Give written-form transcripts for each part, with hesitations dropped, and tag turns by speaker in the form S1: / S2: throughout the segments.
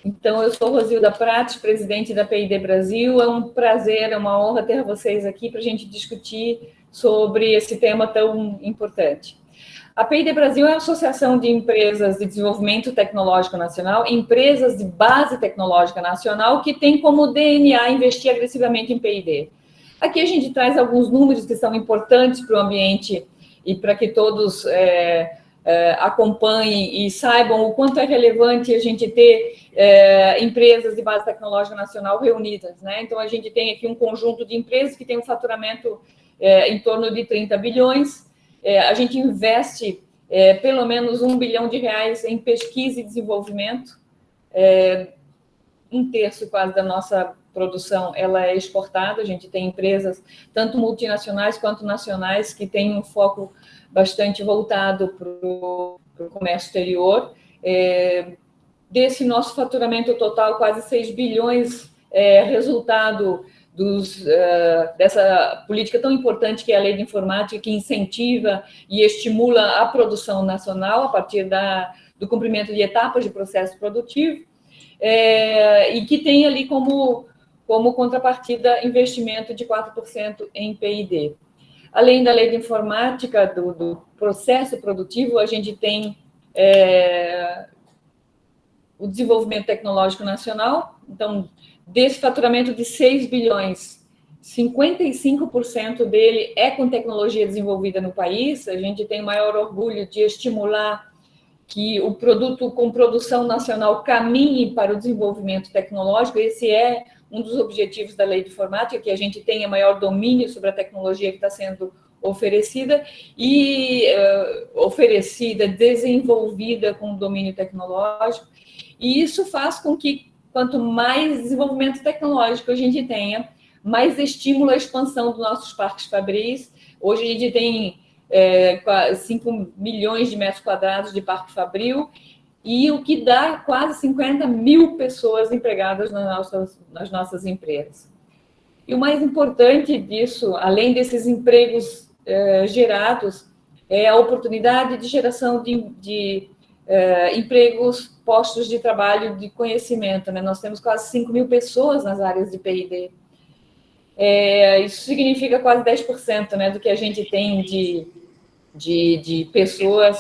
S1: Então, eu sou Rosilda Prates, presidente da PID Brasil. É um prazer, é uma honra ter vocês aqui para a gente discutir sobre esse tema tão importante. A PID Brasil é a Associação de Empresas de Desenvolvimento Tecnológico Nacional, empresas de base tecnológica nacional, que tem como DNA investir agressivamente em PID. Aqui a gente traz alguns números que são importantes para o ambiente e para que todos acompanhem e saibam o quanto é relevante a gente ter empresas de base tecnológica nacional reunidas, né? Então, a gente tem aqui um conjunto de empresas que tem um faturamento em torno de 30 bilhões. A gente investe pelo menos R$1 bilhão em pesquisa e desenvolvimento. Um terço quase da nossa produção ela é exportada. A gente tem empresas, tanto multinacionais quanto nacionais, que têm um foco bastante voltado para o comércio exterior. Desse nosso faturamento total, quase 6 bilhões é resultado dessa política tão importante que é a Lei de Informática, que incentiva e estimula a produção nacional a partir do cumprimento de etapas de processo produtivo, e que tem ali como contrapartida investimento de 4% em PID. Além da Lei de Informática, do processo produtivo, a gente tem o desenvolvimento tecnológico nacional. Então, desse faturamento de 6 bilhões, 55% dele é com tecnologia desenvolvida no país. A gente tem o maior orgulho de estimular que o produto com produção nacional caminhe para o desenvolvimento tecnológico. Esse é um dos objetivos da Lei de Informática, que a gente tenha maior domínio sobre a tecnologia que está sendo oferecida desenvolvida com domínio tecnológico. E isso faz com que, quanto mais desenvolvimento tecnológico a gente tenha, mais estímulo à expansão dos nossos parques fabris. Hoje a gente tem 5 milhões de metros quadrados de parque fabril, e o que dá quase 50 mil pessoas empregadas nas nossas empresas. E o mais importante disso, além desses empregos gerados, é a oportunidade de geração de empregos, postos de trabalho, de conhecimento, né? Nós temos quase 5 mil pessoas nas áreas de PID. Isso significa quase 10%, né, do que a gente tem de pessoas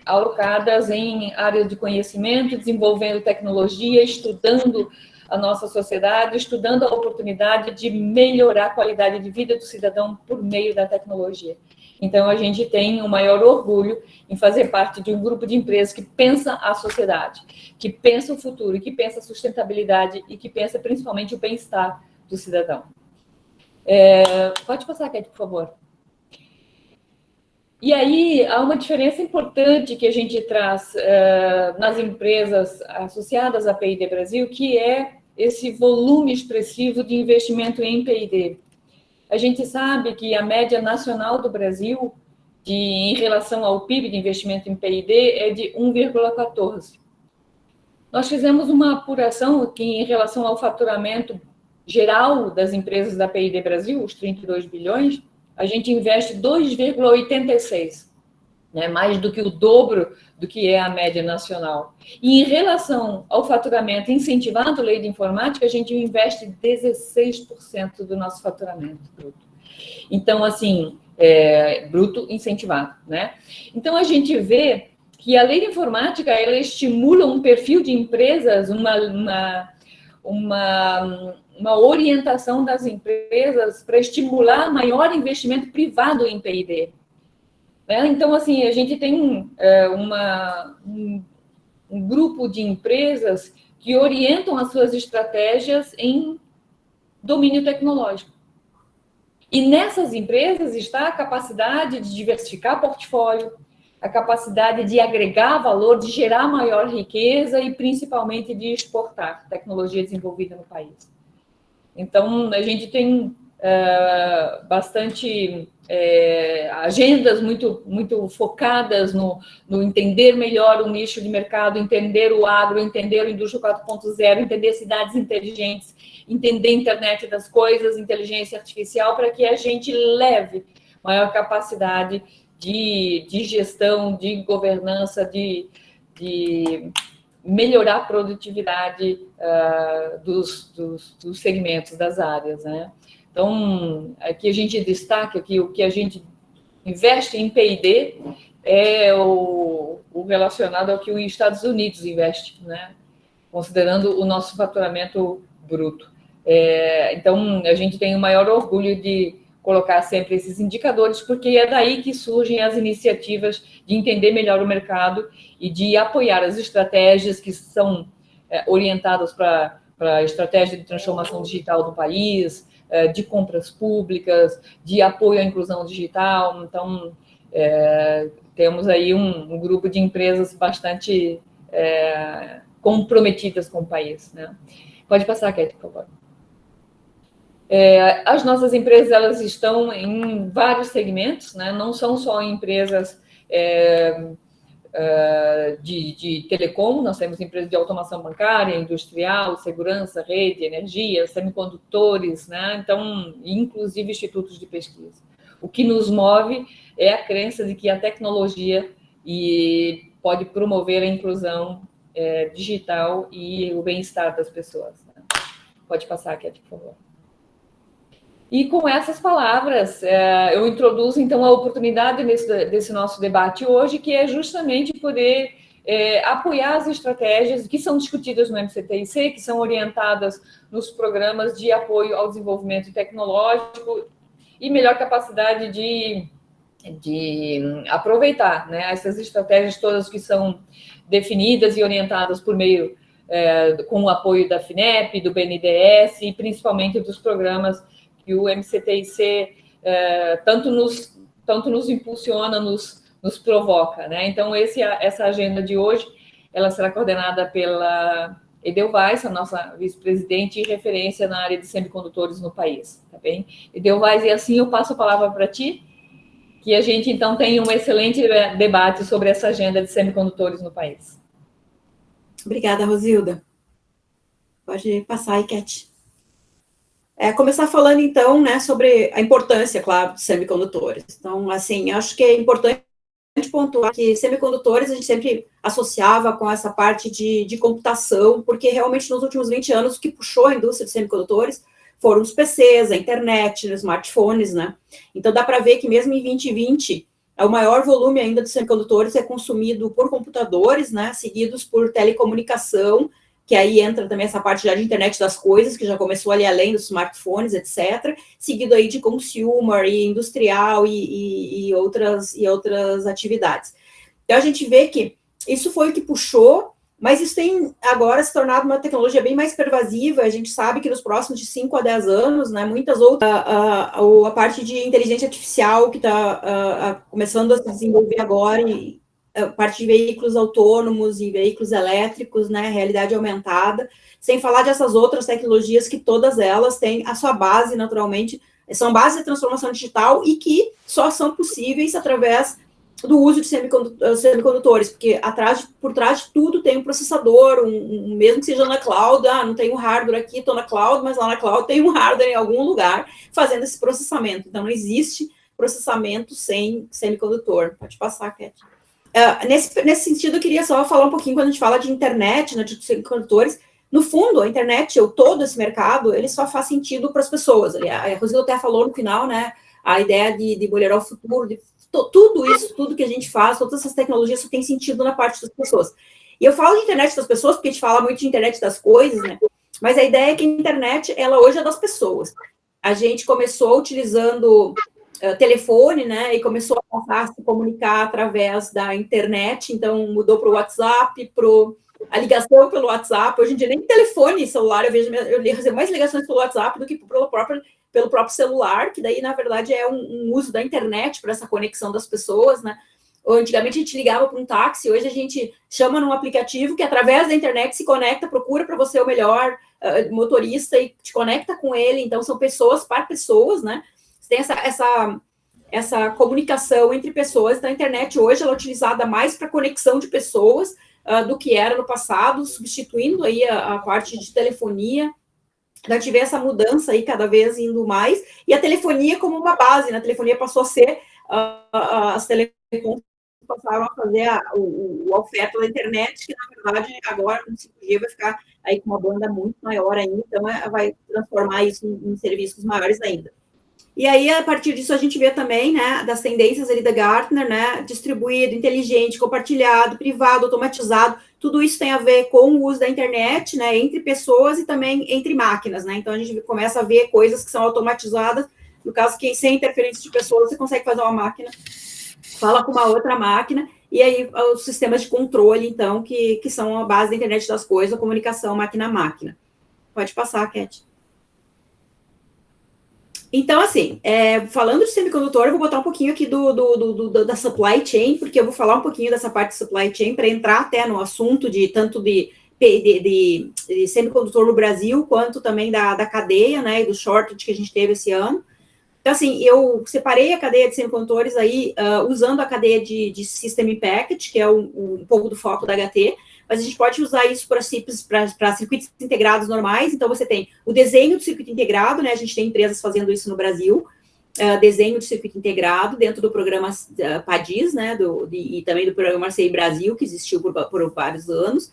S1: alocadas em áreas de conhecimento, desenvolvendo tecnologia, estudando a nossa sociedade, estudando a oportunidade de melhorar a qualidade de vida do cidadão por meio da tecnologia. Então, a gente tem o maior orgulho em fazer parte de um grupo de empresas que pensa a sociedade, que pensa o futuro, que pensa a sustentabilidade e que pensa principalmente o bem-estar do cidadão. Pode passar, Kate, por favor. E aí, há uma diferença importante que a gente traz nas empresas associadas à PID Brasil, que é esse volume expressivo de investimento em PID. A gente sabe que a média nacional do Brasil, em relação ao PIB de investimento em PID, é de 1,14. Nós fizemos uma apuração que, em relação ao faturamento geral das empresas da PID Brasil, os 32 bilhões, a gente investe 2,86, né, mais do que o dobro do que é a média nacional. E em relação ao faturamento incentivado, Lei de Informática, a gente investe 16% do nosso faturamento bruto. Então, assim, bruto incentivado, né? Então, a gente vê que a Lei de Informática, ela estimula um perfil de empresas, uma orientação das empresas para estimular maior investimento privado em PID. Então, assim, a gente tem um grupo de empresas que orientam as suas estratégias em domínio tecnológico. E nessas empresas está a capacidade de diversificar portfólio, a capacidade de agregar valor, de gerar maior riqueza e, principalmente, de exportar tecnologia desenvolvida no país. Então, a gente tem bastante agendas muito focadas no entender melhor o nicho de mercado, entender o agro, entender o indústria 4.0, entender cidades inteligentes, entender a internet das coisas, inteligência artificial, para que a gente leve maior capacidade de gestão, de governança, de melhorar a produtividade dos segmentos, das áreas, né? Então, aqui a gente destaca que o que a gente investe em P&D é o relacionado ao que os Estados Unidos investe, né? Considerando o nosso faturamento bruto. Então, a gente tem o maior orgulho de colocar sempre esses indicadores, porque é daí que surgem as iniciativas de entender melhor o mercado e de apoiar as estratégias que são orientadas para a estratégia de transformação digital do país, de compras públicas, de apoio à inclusão digital. Então, temos aí um grupo de empresas bastante comprometidas com o país, né? Pode passar, Kate, por favor. As nossas empresas, elas estão em vários segmentos, né? Não são só empresas de telecom, nós temos empresas de automação bancária, industrial, segurança, rede, energia, semicondutores, né? Então, inclusive institutos de pesquisa. O que nos move é a crença de que a tecnologia pode promover a inclusão digital e o bem-estar das pessoas, né? Pode passar, Kate, por favor. E com essas palavras, eu introduzo, então, a oportunidade desse nosso debate hoje, que é justamente poder apoiar as estratégias que são discutidas no MCTIC, que são orientadas nos programas de apoio ao desenvolvimento tecnológico e melhor capacidade de aproveitar, né, essas estratégias todas que são definidas e orientadas por meio, com o apoio da FINEP, do BNDES e principalmente dos programas que o MCTIC tanto nos impulsiona, nos provoca, né? Então, essa agenda de hoje, ela será coordenada pela Edelweiss, a nossa vice-presidente e referência na área de semicondutores no país, tá bem? Edelweiss, e assim eu passo a palavra para ti, que a gente, então, tenha um excelente debate sobre essa agenda de semicondutores no país.
S2: Obrigada, Rosilda. Pode passar aí, Cat. Começar falando, então, né, sobre a importância, claro, dos semicondutores. Então, assim, acho que é importante pontuar que semicondutores a gente sempre associava com essa parte de computação, porque realmente nos últimos 20 anos o que puxou a indústria de semicondutores foram os PCs, a internet, os smartphones, né? Então, dá para ver que mesmo em 2020, o maior volume ainda de semicondutores é consumido por computadores, né, seguidos por telecomunicação, que aí entra também essa parte já de internet das coisas, que já começou ali além dos smartphones, etc., seguido aí de consumer e industrial e outras atividades. Então, a gente vê que isso foi o que puxou, mas isso tem agora se tornado uma tecnologia bem mais pervasiva. A gente sabe que nos próximos de 5 a 10 anos, né, muitas outras, a parte de inteligência artificial que está começando a se desenvolver agora, e a parte de veículos autônomos e veículos elétricos, né, realidade aumentada, sem falar dessas outras tecnologias que todas elas têm a sua base, naturalmente, são bases de transformação digital e que só são possíveis através do uso de semicondutores, porque por trás de tudo tem um processador, mesmo que seja na cloud, não tem um hardware aqui, estou na cloud, mas lá na cloud tem um hardware em algum lugar fazendo esse processamento. Então, não existe processamento sem semicondutor. Pode passar, Cat. Nesse sentido, eu queria só falar um pouquinho, quando a gente fala de internet, né, de semicondutores, no fundo, a internet, ou todo esse mercado, ele só faz sentido para as pessoas. A Rosilda até falou no final, né, a ideia de melhorar o futuro, tudo isso, tudo que a gente faz, todas essas tecnologias só tem sentido na parte das pessoas. E eu falo de internet das pessoas, porque a gente fala muito de internet das coisas, né, mas a ideia é que a internet, ela hoje é das pessoas. A gente começou utilizando telefone, né, e começou a se comunicar através da internet, então mudou para o WhatsApp, a ligação pelo WhatsApp. Hoje em dia nem telefone celular, eu recebo mais ligações pelo WhatsApp do que pelo próprio celular, que daí, na verdade, é um uso da internet para essa conexão das pessoas, né. Antigamente a gente ligava para um táxi, hoje a gente chama num aplicativo que através da internet se conecta, procura para você o melhor motorista e te conecta com ele. Então são pessoas para pessoas, né. Tem essa comunicação entre pessoas. Então, a internet hoje ela é utilizada mais para conexão de pessoas do que era no passado, substituindo aí a parte de telefonia. Então, a gente vê essa mudança aí cada vez indo mais, e a telefonia como uma base, né? A telefonia passou a ser as telecoms passaram a fazer a oferta da internet, que, na verdade, agora, com o 5G, vai ficar aí com uma banda muito maior ainda, então vai transformar isso em serviços maiores ainda. E aí, a partir disso, a gente vê também, né, das tendências ali da Gartner, né, distribuído, inteligente, compartilhado, privado, automatizado, tudo isso tem a ver com o uso da internet, né, entre pessoas e também entre máquinas, né, então a gente começa a ver coisas que são automatizadas, no caso que sem interferência de pessoas, você consegue fazer uma máquina, fala com uma outra máquina, e aí os sistemas de controle, então, que são a base da internet das coisas, a comunicação máquina a máquina. Pode passar, Cat. Então, assim, falando de semicondutor, eu vou botar um pouquinho aqui da supply chain, porque eu vou falar um pouquinho dessa parte de supply chain para entrar até no assunto de tanto de semicondutor no Brasil, quanto também da cadeia, né, e do shortage que a gente teve esse ano. Então, assim, eu separei a cadeia de semicondutores aí, usando a cadeia de System in Package, que é um pouco do foco da HT, mas a gente pode usar isso para circuitos integrados normais. Então, você tem o desenho do circuito integrado, né? A gente tem empresas fazendo isso no Brasil, desenho de circuito integrado dentro do programa PADIS, né? E também do programa CI Brasil, que existiu por vários anos.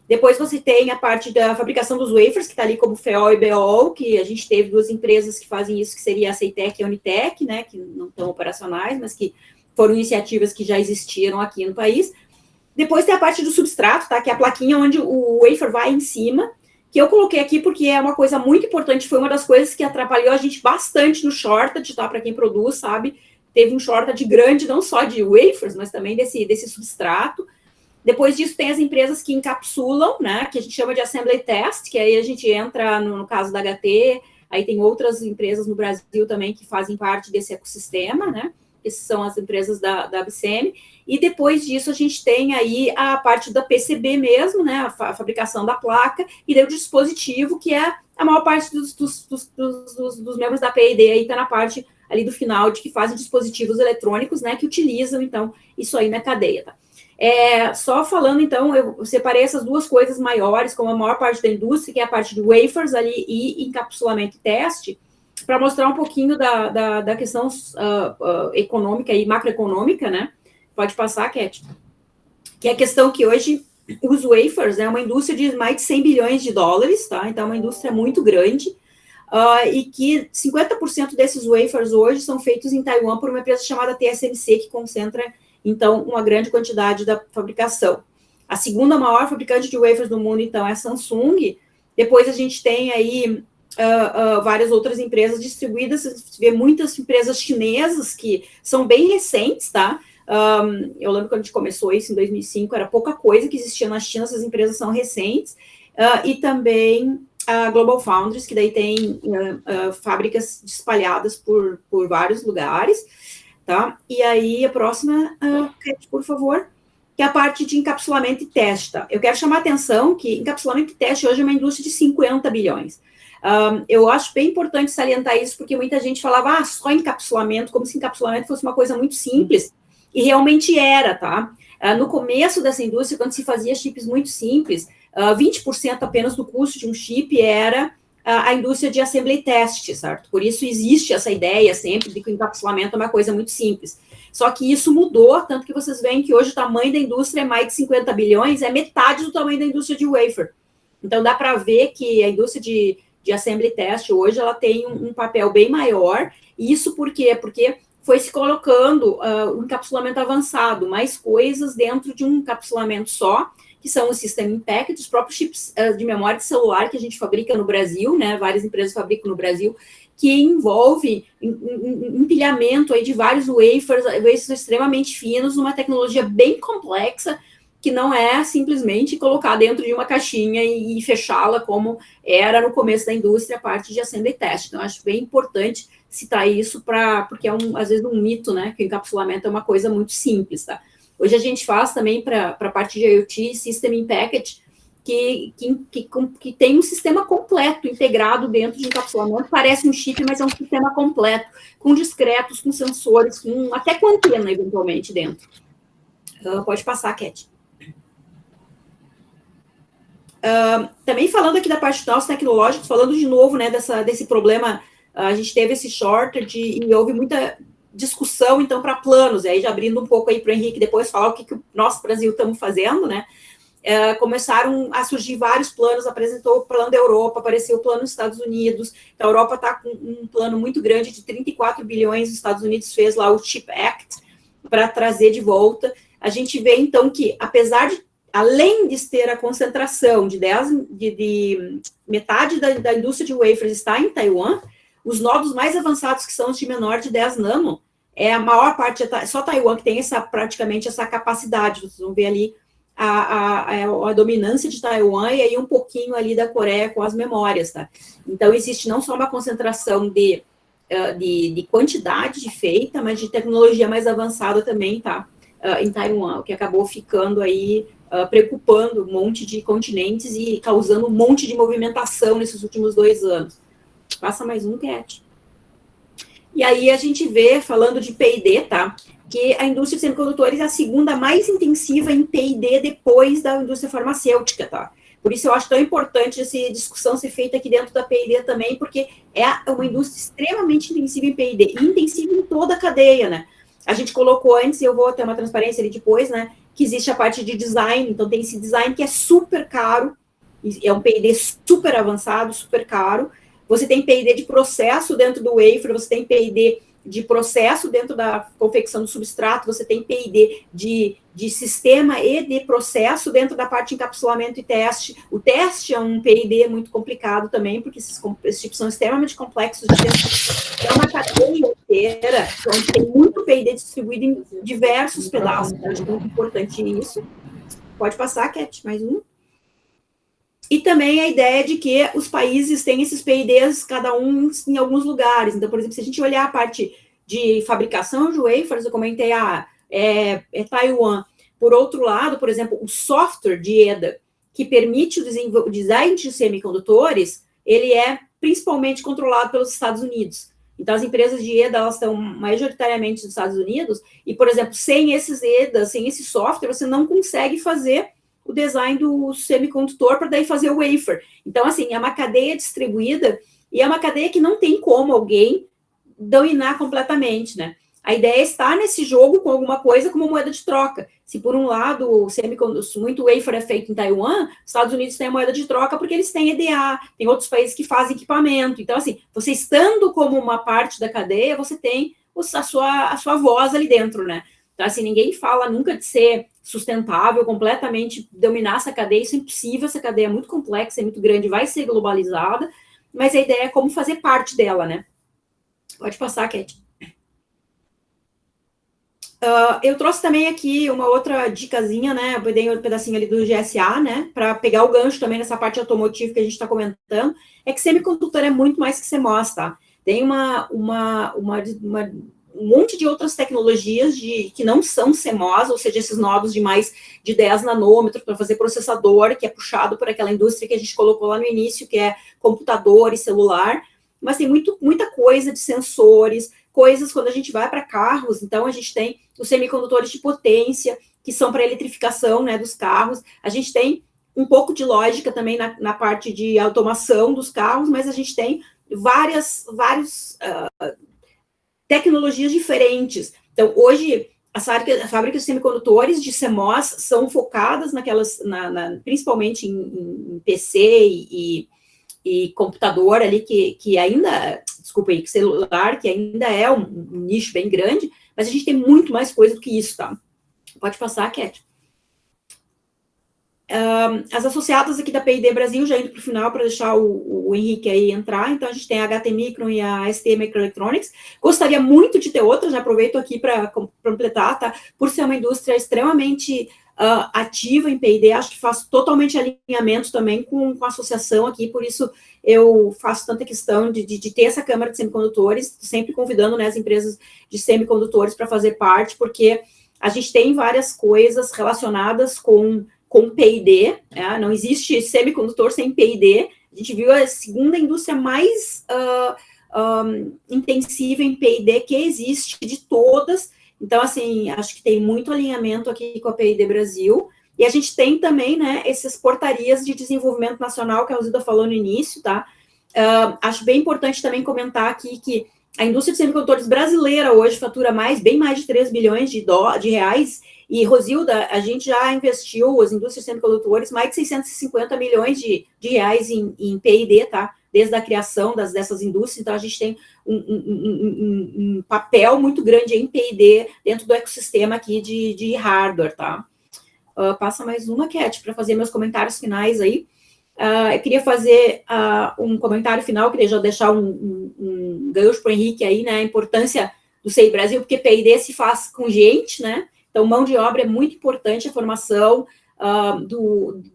S2: Depois você tem a parte da fabricação dos wafers, que está ali como FEOL e BEOL, que a gente teve duas empresas que fazem isso, que seria a Ceitec e a Unitec, né? Que não estão operacionais, mas que foram iniciativas que já existiram aqui no país. Depois tem a parte do substrato, tá? Que é a plaquinha onde o wafer vai em cima, que eu coloquei aqui porque é uma coisa muito importante, foi uma das coisas que atrapalhou a gente bastante no shortage, tá? Para quem produz, sabe? Teve um shortage grande, não só de wafers, mas também desse substrato. Depois disso, tem as empresas que encapsulam, né? Que a gente chama de assembly test, que aí a gente entra no caso da HT, aí tem outras empresas no Brasil também que fazem parte desse ecossistema, né? Essas são as empresas da ABCM, e depois disso a gente tem aí a parte da PCB mesmo, né, a fabricação da placa, e daí o dispositivo, que é a maior parte dos membros da P&D, aí está na parte ali do final, de que fazem dispositivos eletrônicos, né, que utilizam, então, isso aí na cadeia, tá? Só falando, então, eu separei essas duas coisas maiores, como a maior parte da indústria, que é a parte de wafers ali e encapsulamento e teste, para mostrar um pouquinho da questão econômica e macroeconômica, né? Pode passar, Cat. Que é a questão que hoje os wafers é uma indústria de mais de 100 bilhões de dólares, tá? Então, é uma indústria muito grande, e que 50% desses wafers hoje são feitos em Taiwan por uma empresa chamada TSMC, que concentra, então, uma grande quantidade da fabricação. A segunda maior fabricante de wafers do mundo, então, é a Samsung. Depois a gente tem aí várias outras empresas distribuídas, você vê muitas empresas chinesas que são bem recentes, tá? Eu lembro quando a gente começou isso em 2005, era pouca coisa que existia na China, essas empresas são recentes, e também a Global Foundries, que daí tem fábricas espalhadas por vários lugares, tá? E aí, a próxima, por favor, que é a parte de encapsulamento e teste, tá? Eu quero chamar a atenção que encapsulamento e teste hoje é uma indústria de 50 bilhões. Eu acho bem importante salientar isso, porque muita gente falava, só encapsulamento, como se encapsulamento fosse uma coisa muito simples, e realmente era, tá? No começo dessa indústria, quando se fazia chips muito simples, 20% apenas do custo de um chip era a indústria de assembly test, certo? Por isso existe essa ideia sempre de que o encapsulamento é uma coisa muito simples. Só que isso mudou, tanto que vocês veem que hoje o tamanho da indústria é mais de 50 bilhões, é metade do tamanho da indústria de wafer. Então, dá para ver que a indústria de assembly test hoje, ela tem um papel bem maior. E isso por quê? Porque foi se colocando um encapsulamento avançado, mais coisas dentro de um encapsulamento só, que são o System in Package, os próprios chips de memória de celular que a gente fabrica no Brasil, né? Várias empresas fabricam no Brasil, que envolve empilhamento aí de vários wafers extremamente finos, uma tecnologia bem complexa, que não é simplesmente colocar dentro de uma caixinha e fechá-la como era no começo da indústria, a parte de assembly test. Então, acho bem importante citar isso, porque é, às vezes, um mito, né, que o encapsulamento é uma coisa muito simples, tá? Hoje a gente faz também para a parte de IoT, System in Package, que tem um sistema completo integrado dentro de encapsulamento. Parece um chip, mas é um sistema completo, com discretos, com sensores, até com antena, eventualmente, dentro. Pode passar, Cat. Também falando aqui da parte dos nossos tecnológicos, falando de novo, né, desse problema, a gente teve esse shortage e houve discussão, então, para planos, e aí já abrindo um pouco aí para o Henrique depois falar o que o nosso Brasil estamos fazendo, né? Começaram a surgir vários planos, apresentou o plano da Europa, apareceu o plano dos Estados Unidos, então, a Europa está com um plano muito grande de 34 bilhões, os Estados Unidos fez lá o CHIPS Act para trazer de volta. A gente vê, então, que apesar de, além de ter a concentração de metade da indústria de wafers está em Taiwan, os nodos mais avançados, que são os de menor de 10 nano, a maior parte, só Taiwan que tem praticamente essa capacidade, vocês vão ver ali a dominância de Taiwan e aí um pouquinho ali da Coreia com as memórias, tá? Então, existe não só uma concentração de quantidade feita, mas de tecnologia mais avançada também, tá? Em Taiwan, o que acabou ficando aí preocupando um monte de continentes e causando um monte de movimentação nesses últimos 2 anos. Passa mais um, Cat. E aí a gente vê, falando de P&D, tá? Que a indústria de semicondutores é a segunda mais intensiva em P&D depois da indústria farmacêutica, tá? Por isso eu acho tão importante essa discussão ser feita aqui dentro da P&D também, porque é uma indústria extremamente intensiva em P&D, e intensiva em toda a cadeia, né? A gente colocou antes, e eu vou ter uma transparência ali depois, né? Que existe a parte de design, então tem esse design que é super caro, é um P&D super avançado, super caro. Você tem P&D de processo dentro do wafer, você tem P&D de processo dentro da confecção do substrato, você tem P&D de sistema e de processo dentro da parte de encapsulamento e teste. O teste é um P&D muito complicado também, porque esses tipos são extremamente complexos de testar. É uma cadeia inteira, onde tem muito P&D distribuído em diversos pedaços. Eu acho muito importante isso. Pode passar, Cat, mais um. E também a ideia de que os países têm esses P&Ds, cada um em alguns lugares. Então, por exemplo, se a gente olhar a parte de fabricação de wafers, eu comentei, Taiwan. Por outro lado, por exemplo, o software de EDA, que permite o design de semicondutores, ele é principalmente controlado pelos Estados Unidos. Então, as empresas de EDA, elas estão majoritariamente nos Estados Unidos, e, por exemplo, sem esses EDA, sem esse software, você não consegue fazer o design do semicondutor para daí fazer o wafer. Então, assim, é uma cadeia distribuída e é uma cadeia que não tem como alguém dominar completamente, né? A ideia é estar nesse jogo com alguma coisa como moeda de troca. Se, por um lado, muito wafer é feito em Taiwan, os Estados Unidos têm a moeda de troca porque eles têm EDA, tem outros países que fazem equipamento. Então, assim, você estando como uma parte da cadeia, você tem a sua voz ali dentro, né? Então, assim, ninguém fala nunca de ser sustentável, completamente dominar essa cadeia, isso é impossível, essa cadeia é muito complexa, é muito grande, vai ser globalizada, mas a ideia é como fazer parte dela, né? Pode passar, Cat. Eu trouxe também aqui uma outra dicasinha, né? Eu dei um pedacinho ali do GSA, né? Para pegar o gancho também nessa parte automotiva que a gente está comentando, é que semicondutor é muito mais que CMOS, tá? Tem um monte de outras tecnologias que não são CMOS, ou seja, esses nodos de mais de 10 nanômetros para fazer processador, que é puxado por aquela indústria que a gente colocou lá no início, que é computador e celular, mas tem muita coisa de sensores, coisas quando a gente vai para carros, então a gente tem os semicondutores de potência, que são para eletrificação, né, dos carros, a gente tem um pouco de lógica também na parte de automação dos carros, mas a gente tem várias tecnologias diferentes. Então, hoje, as fábricas de semicondutores de CMOS são focadas principalmente em PC e computador ali, que ainda, desculpa aí, celular, que ainda é um nicho bem grande, mas a gente tem muito mais coisa do que isso, tá? Pode passar, Cat. As associadas aqui da P&D Brasil, já indo para o final para deixar o Henrique aí entrar, então a gente tem a HT Micron e a ST Microelectronics. Gostaria muito de ter outras, já aproveito aqui para completar, tá? Por ser uma indústria extremamente ativa em P&D, acho que faço totalmente alinhamento também com a associação aqui, por isso eu faço tanta questão de ter essa Câmara de Semicondutores, sempre convidando, né, as empresas de semicondutores para fazer parte, porque a gente tem várias coisas relacionadas com P&D, né? Não existe semicondutor sem P&D. A gente viu a segunda indústria mais intensiva em P&D que existe de todas. Então, assim, acho que tem muito alinhamento aqui com a P&D Brasil. E a gente tem também, né, essas portarias de desenvolvimento nacional que a Rosilda falou no início, tá? Acho bem importante também comentar aqui que a indústria de semicondutores brasileira hoje fatura bem mais de 3 bilhões de reais, e, Rosilda, a gente já investiu, as indústrias de semicondutores, mais de 650 milhões de reais em P&D, tá? Desde a criação dessas indústrias, então a gente tem um papel muito grande em P&D dentro do ecossistema aqui de hardware, tá? Passa mais uma, Cat, para fazer meus comentários finais aí. Eu queria fazer um comentário final, queria já deixar um gancho para o Henrique aí, né, a importância do CI Brasil, porque P&D se faz com gente, né, então mão de obra é muito importante, a formação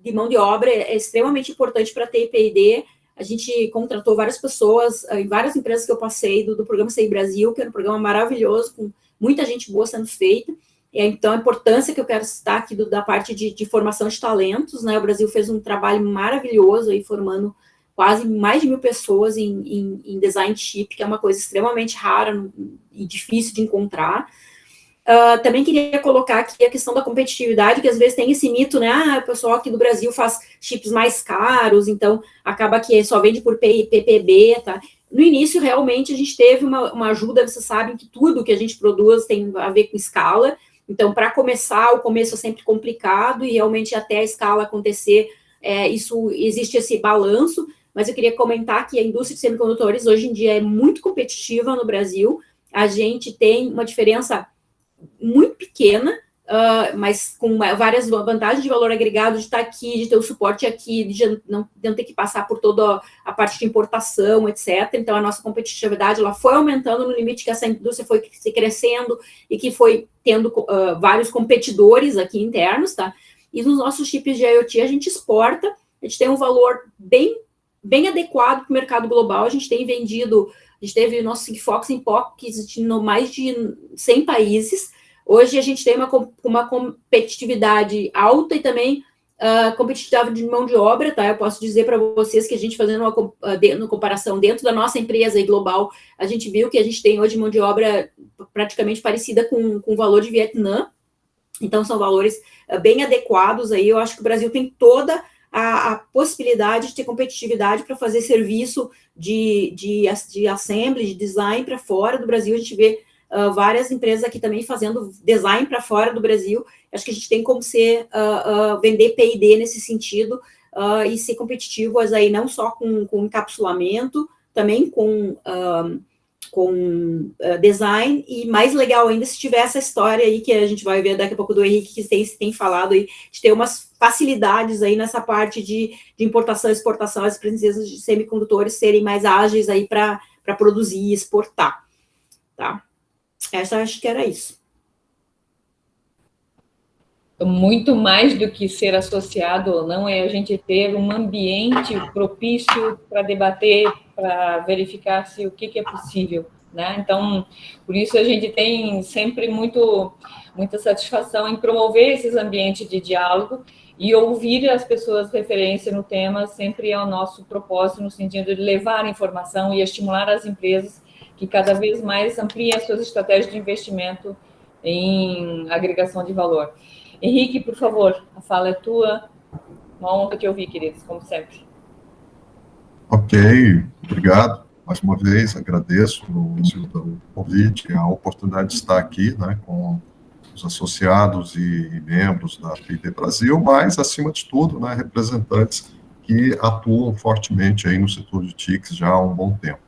S2: de mão de obra é extremamente importante para ter P&D. A gente contratou várias pessoas em várias empresas que eu passei do programa CI Brasil, que era um programa maravilhoso, com muita gente boa sendo feita. Então, a importância que eu quero citar aqui da parte de formação de talentos, né? O Brasil fez um trabalho maravilhoso aí, formando quase mais de 1.000 pessoas em design chip, que é uma coisa extremamente rara e difícil de encontrar. Também queria colocar aqui a questão da competitividade, que às vezes tem esse mito, né? O pessoal aqui do Brasil faz chips mais caros, então acaba que só vende por PPB, tá? No início, realmente, a gente teve uma ajuda, vocês sabem que tudo que a gente produz tem a ver com escala. Então, para começar, o começo é sempre complicado e realmente até a escala acontecer, existe esse balanço, mas eu queria comentar que a indústria de semicondutores hoje em dia é muito competitiva no Brasil, a gente tem uma diferença muito pequena, mas com várias vantagens de valor agregado, de estar aqui, de ter o suporte aqui, de não ter que passar por toda a parte de importação, etc. Então, a nossa competitividade ela foi aumentando no limite que essa indústria foi se crescendo e que foi tendo vários competidores aqui internos, tá? E nos nossos chips de IoT a gente exporta, a gente tem um valor bem adequado para o mercado global, a gente tem vendido, a gente teve o nosso Sigfox em POCs em mais de 100 países. Hoje a gente tem uma competitividade alta e também competitividade de mão de obra, tá? Eu posso dizer para vocês que a gente fazendo uma comparação dentro da nossa empresa e global, a gente viu que a gente tem hoje mão de obra praticamente parecida com o valor de Vietnã, então são valores bem adequados aí. Eu acho que o Brasil tem toda a possibilidade de ter competitividade para fazer serviço de assembly, de design para fora do Brasil. A gente vê várias empresas aqui também fazendo design para fora do Brasil. Acho que a gente tem como vender P&D nesse sentido e ser competitivos aí não só com encapsulamento, também com design, e mais legal ainda se tiver essa história aí que a gente vai ver daqui a pouco do Henrique, que tem falado aí, de ter umas facilidades aí nessa parte de importação e exportação, as empresas de semicondutores serem mais ágeis aí para produzir e exportar, tá? Acho que era isso.
S1: Muito mais do que ser associado ou não, é a gente ter um ambiente propício para debater, para verificar se o que é possível, né? Então, por isso a gente tem sempre muita satisfação em promover esses ambientes de diálogo e ouvir as pessoas referência no tema sempre é o nosso propósito, no sentido de levar informação e estimular as empresas que cada vez mais ampliem as suas estratégias de investimento em agregação de valor. Henrique, por favor, a fala é tua. Uma honra te ouvir, queridos, como sempre.
S3: Ok, obrigado. Mais uma vez, agradeço o convite, a oportunidade de estar aqui, né, com os associados e membros da P&D Brasil, mas, acima de tudo, né, representantes que atuam fortemente aí no setor de TICs já há um bom tempo.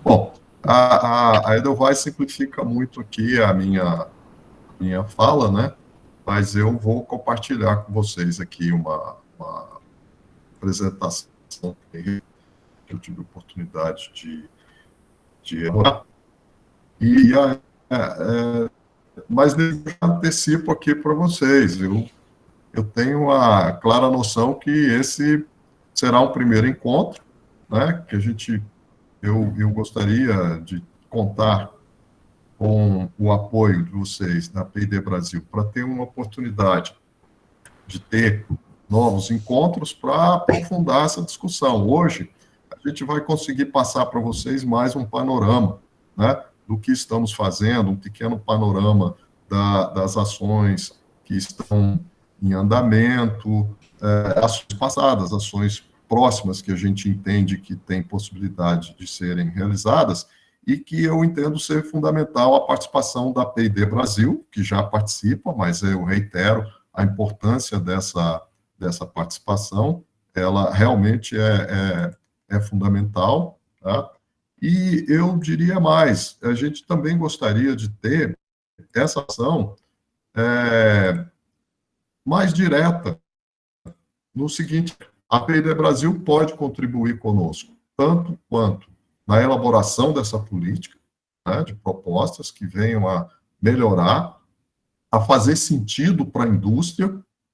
S3: Bom, a Edelweiss simplifica muito aqui a minha fala, né, mas eu vou compartilhar com vocês aqui uma apresentação que eu tive a oportunidade de elaborar. Mas eu antecipo aqui para vocês, eu tenho a clara noção que esse será um primeiro encontro, né, que eu gostaria de contar com o apoio de vocês da P&D Brasil para ter uma oportunidade de ter novos encontros para aprofundar essa discussão. Hoje, a gente vai conseguir passar para vocês mais um panorama, né, do que estamos fazendo, um pequeno panorama das ações que estão em andamento, ações passadas, ações próximas que a gente entende que tem possibilidade de serem realizadas, e que eu entendo ser fundamental a participação da P&D Brasil, que já participa, mas eu reitero a importância dessa participação, ela realmente é fundamental, tá? E eu diria mais, a gente também gostaria de ter essa ação mais direta, no seguinte: a P&D Brasil pode contribuir conosco, tanto quanto na elaboração dessa política, né, de propostas que venham a melhorar, a fazer sentido para a indústria,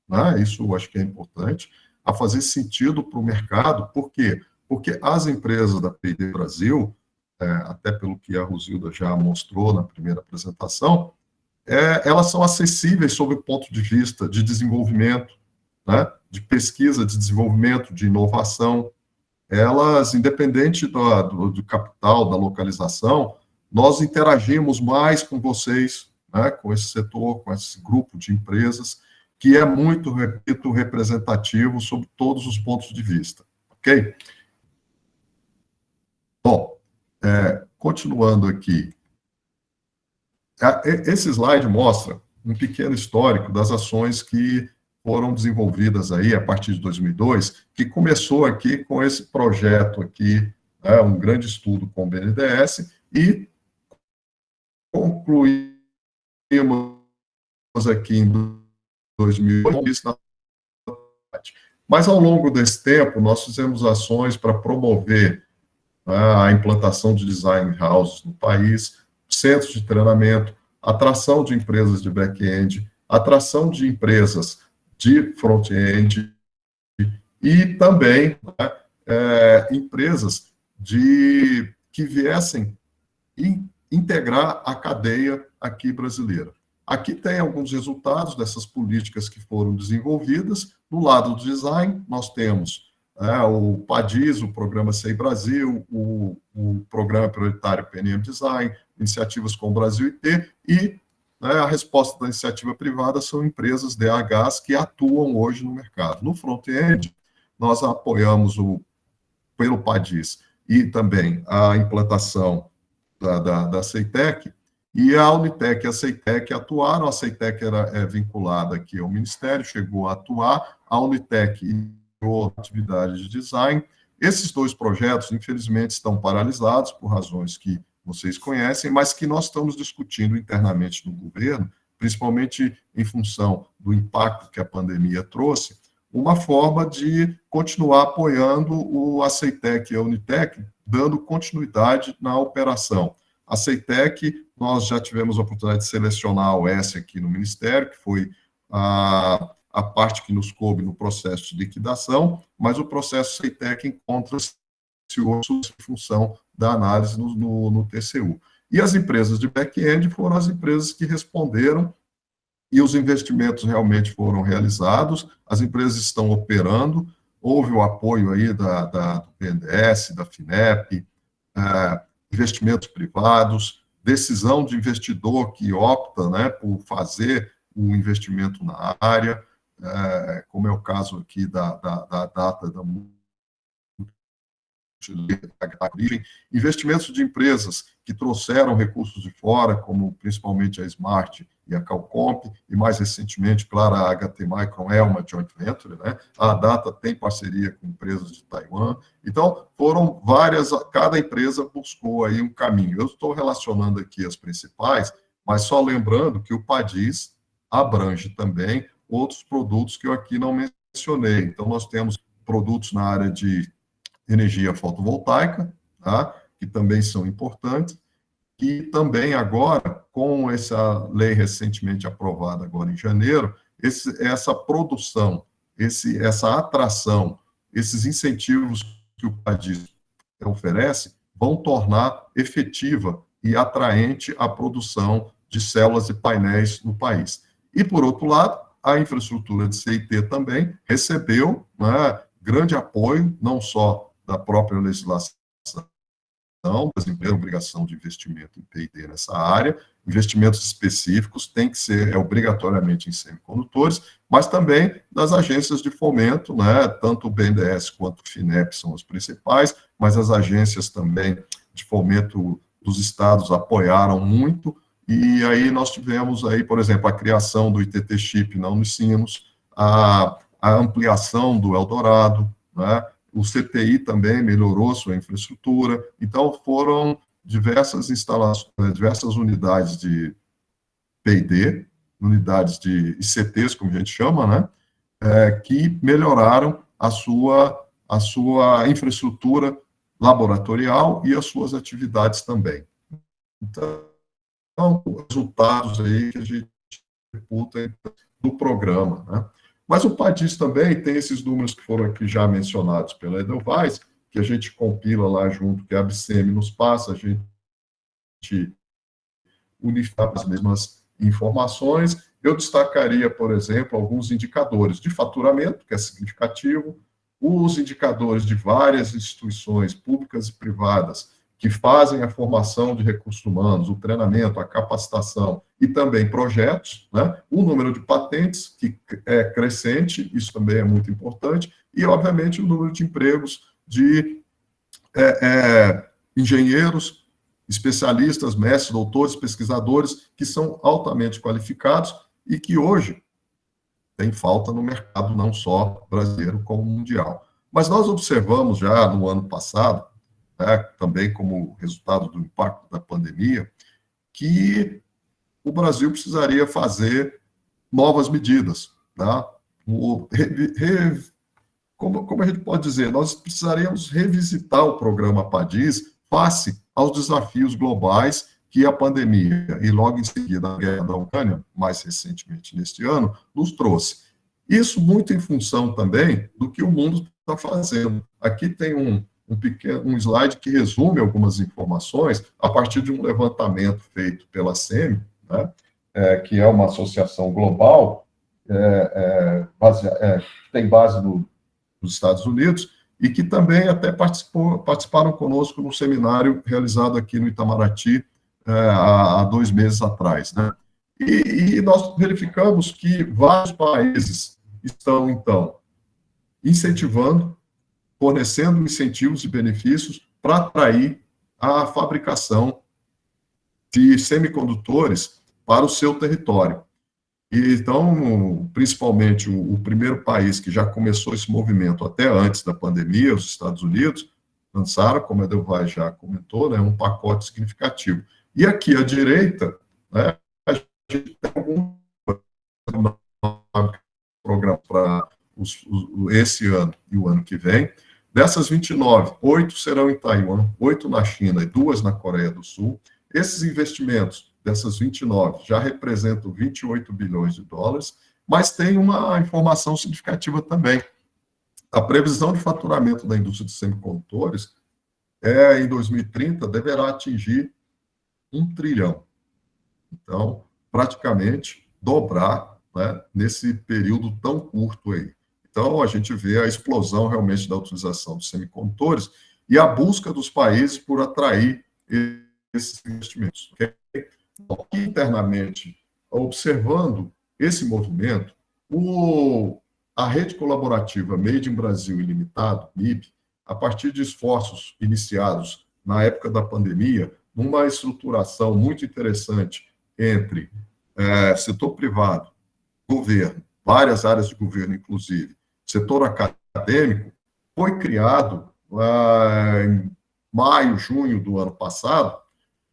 S3: né, isso eu acho que é importante, a fazer sentido para o mercado. Por quê? Porque as empresas da P&D Brasil, até pelo que a Rosilda já mostrou na primeira apresentação, elas são acessíveis sob o ponto de vista de desenvolvimento, né, de pesquisa, de desenvolvimento, de inovação. Elas, independente do capital, da localização, nós interagimos mais com vocês, né, com esse setor, com esse grupo de empresas, que é muito, repito, representativo sob todos os pontos de vista, ok? Bom, continuando aqui, esse slide mostra um pequeno histórico das ações que foram desenvolvidas aí a partir de 2002, que começou aqui com esse projeto aqui, um grande estudo com o BNDES, e concluímos aqui em 2002. Mas ao longo desse tempo, nós fizemos ações para promover a implantação de design houses no país, centros de treinamento, atração de empresas de back-end, atração de empresas de front-end e também, né, empresas que viessem integrar a cadeia aqui brasileira. Aqui tem alguns resultados dessas políticas que foram desenvolvidas. Do lado do design, nós temos o PADIS, o Programa SEI Brasil, o Programa Prioritário PNM Design, iniciativas com o Brasil IT, e a resposta da iniciativa privada são empresas DHs que atuam hoje no mercado. No front-end, nós apoiamos pelo PADIS e também a implantação da CEITEC, e a Unitec e a CEITEC atuaram. A CEITEC é vinculada aqui ao Ministério, chegou a atuar, a Unitec iniciou a atividade de design. Esses dois projetos, infelizmente, estão paralisados por razões que vocês conhecem, mas que nós estamos discutindo internamente no governo, principalmente em função do impacto que a pandemia trouxe, uma forma de continuar apoiando a CEITEC e a Unitec, dando continuidade na operação. A CEITEC, nós já tivemos a oportunidade de selecionar a OS aqui no Ministério, que foi a parte que nos coube no processo de liquidação, mas o processo CEITEC encontra-se em função da análise no TCU. E as empresas de back-end foram as empresas que responderam, e os investimentos realmente foram realizados, as empresas estão operando, houve o apoio aí do BNDES, da FINEP, investimentos privados, decisão de investidor que opta, né, por fazer o investimento na área, como é o caso aqui da data da investimentos de empresas que trouxeram recursos de fora, como principalmente a Smart e a Calcomp, e mais recentemente, claro, a HT Micron é uma joint venture, né? A Data tem parceria com empresas de Taiwan. Então, foram várias, cada empresa buscou aí um caminho. Eu estou relacionando aqui as principais, mas só lembrando que o PADIS abrange também outros produtos que eu aqui não mencionei. Então, nós temos produtos na área de energia fotovoltaica, tá? Que também são importantes, e também agora, com essa lei recentemente aprovada agora em janeiro, essa produção, essa atração, esses incentivos que o PADIS oferece, vão tornar efetiva e atraente a produção de células e painéis no país. E, por outro lado, a infraestrutura de CIT também recebeu, né, grande apoio, não só da própria legislação, das empresas, obrigação de investimento em P&D nessa área, investimentos específicos têm que ser obrigatoriamente em semicondutores, mas também das agências de fomento, né, tanto o BNDES quanto o FINEP são as principais, mas as agências também de fomento dos estados apoiaram muito, e aí nós tivemos aí, por exemplo, a criação do ITT Chip na Unicinos, a ampliação do Eldorado, né? O CTI também melhorou sua infraestrutura, então foram diversas instalações, diversas unidades de P&D, unidades de ICTs, como a gente chama, né? Que melhoraram a sua infraestrutura laboratorial e as suas atividades também. Então, os resultados aí que a gente reputa do programa, né? Mas o PADIS também tem esses números que foram aqui já mencionados pela Edelweiss, que a gente compila lá junto, que a ABCM nos passa, a gente unifica as mesmas informações. Eu destacaria, por exemplo, alguns indicadores de faturamento, que é significativo, os indicadores de várias instituições públicas e privadas que fazem a formação de recursos humanos, o treinamento, a capacitação e também projetos, né? O número de patentes, que é crescente, isso também é muito importante, e, obviamente, o número de empregos de engenheiros, especialistas, mestres, doutores, pesquisadores, que são altamente qualificados e que hoje tem falta no mercado, não só brasileiro, como mundial. Mas nós observamos já no ano passado, né, também como resultado do impacto da pandemia, que o Brasil precisaria fazer novas medidas. Tá? Como a gente pode dizer, nós precisaríamos revisitar o programa PADIS face aos desafios globais que a pandemia e logo em seguida a guerra da Ucrânia, mais recentemente neste ano, nos trouxe. Isso muito em função também do que o mundo está fazendo. Aqui tem um slide que resume algumas informações a partir de um levantamento feito pela CEM, né, que é uma associação global, que tem base nos Estados Unidos, e que também até participaram conosco no seminário realizado aqui no Itamaraty há 2 meses atrás, né? E nós verificamos que vários países estão, então, incentivando, fornecendo incentivos e benefícios para atrair a fabricação de semicondutores para o seu território. E, então, principalmente, o primeiro país que já começou esse movimento até antes da pandemia, os Estados Unidos, lançaram, como a Edelweiss já comentou, né, um pacote significativo. E aqui à direita, né, a gente tem algum programa para esse ano e o ano que vem. Dessas 29, 8 serão em Taiwan, 8 na China e 2 na Coreia do Sul. Esses investimentos dessas 29 já representam 28 bilhões de dólares, mas tem uma informação significativa também. A previsão de faturamento da indústria de semicondutores em 2030 deverá atingir 1 trilhão. Então, praticamente dobrar, né, nesse período tão curto aí. Então, a gente vê a explosão realmente da utilização dos semicondutores e a busca dos países por atrair esses investimentos. Okay? Aqui, internamente, observando esse movimento, a rede colaborativa Made in Brasil Ilimitado, MIB, a partir de esforços iniciados na época da pandemia, numa estruturação muito interessante entre setor privado, governo, várias áreas de governo, inclusive, setor acadêmico, foi criado, em maio, junho do ano passado,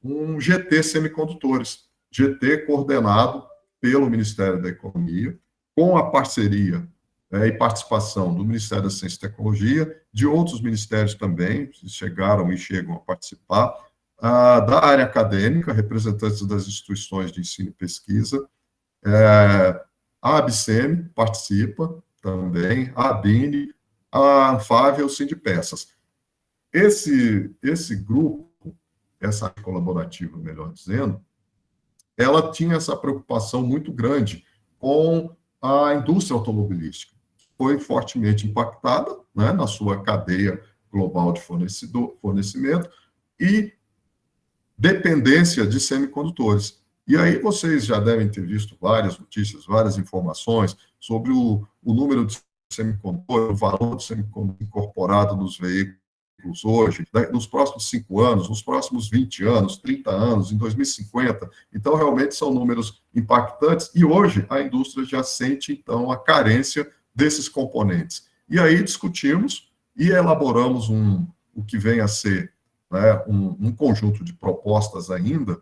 S3: um GT Semicondutores, GT coordenado pelo Ministério da Economia, com a parceria e participação do Ministério da Ciência e Tecnologia, de outros ministérios também, que chegaram e chegam a participar, da área acadêmica, representantes das instituições de ensino e pesquisa, a ABCM participa também, a ABINE, a ANFAV e o Sindipeças. Esse grupo, essa colaborativa, melhor dizendo, ela tinha essa preocupação muito grande com a indústria automobilística. Foi fortemente impactada, né, na sua cadeia global de fornecimento e dependência de semicondutores. E aí vocês já devem ter visto várias notícias, várias informações sobre o número de semicondutores, o valor do semicondutor incorporado nos veículos ciclos hoje, né, nos próximos 5 anos, nos próximos 20 anos, 30 anos, em 2050. Então, realmente são números impactantes e hoje a indústria já sente, então, a carência desses componentes. E aí discutimos e elaboramos o que vem a ser, né, um conjunto de propostas ainda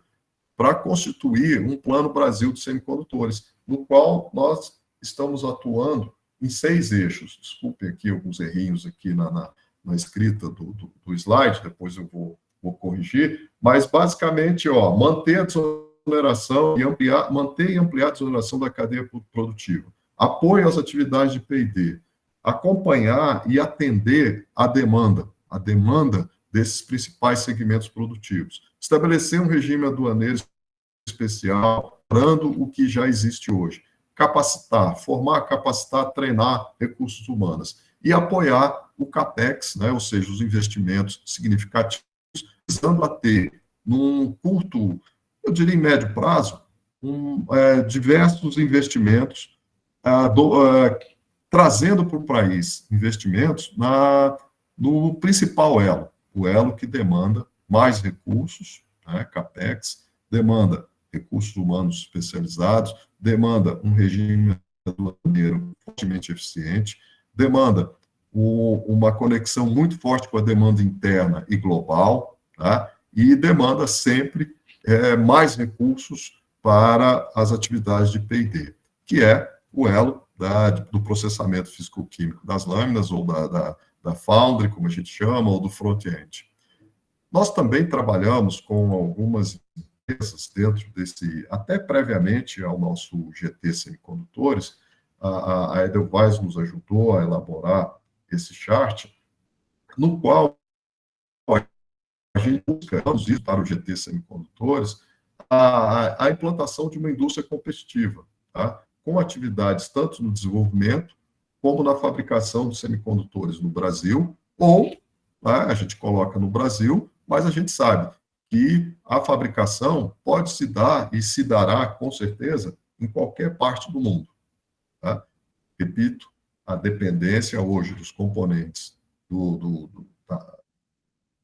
S3: para constituir um Plano Brasil de Semicondutores, no qual nós estamos atuando em 6 exos. Desculpe aqui alguns errinhos aqui na escrita do slide, depois eu vou corrigir, mas basicamente, manter a desoneração e manter e ampliar a desoneração da cadeia produtiva, apoio às atividades de P&D, acompanhar e atender a demanda desses principais segmentos produtivos, estabelecer um regime aduaneiro especial, parando o que já existe hoje, capacitar, formar, capacitar, treinar recursos humanos e apoiar o CAPEX, né, ou seja, os investimentos significativos, visando a ter, num curto, eu diria em médio prazo, diversos investimentos, trazendo para o país investimentos no principal elo, o elo que demanda mais recursos, né, CAPEX, demanda recursos humanos especializados, demanda um regime aduaneiro fortemente eficiente, demanda uma conexão muito forte com a demanda interna e global, tá? E demanda sempre mais recursos para as atividades de P&D, que é o elo do processamento físico-químico das lâminas, ou da foundry, como a gente chama, ou do front-end. Nós também trabalhamos com algumas empresas dentro desse, até previamente ao nosso GT Semicondutores, a Edelweiss nos ajudou a elaborar esse chart, no qual a gente busca isso para o GT Semicondutores, a implantação de uma indústria competitiva, tá? Com atividades tanto no desenvolvimento como na fabricação de semicondutores no Brasil, ou, tá, a gente coloca no Brasil, mas a gente sabe que a fabricação pode se dar e se dará, com certeza, em qualquer parte do mundo. Tá? Repito, a dependência hoje dos componentes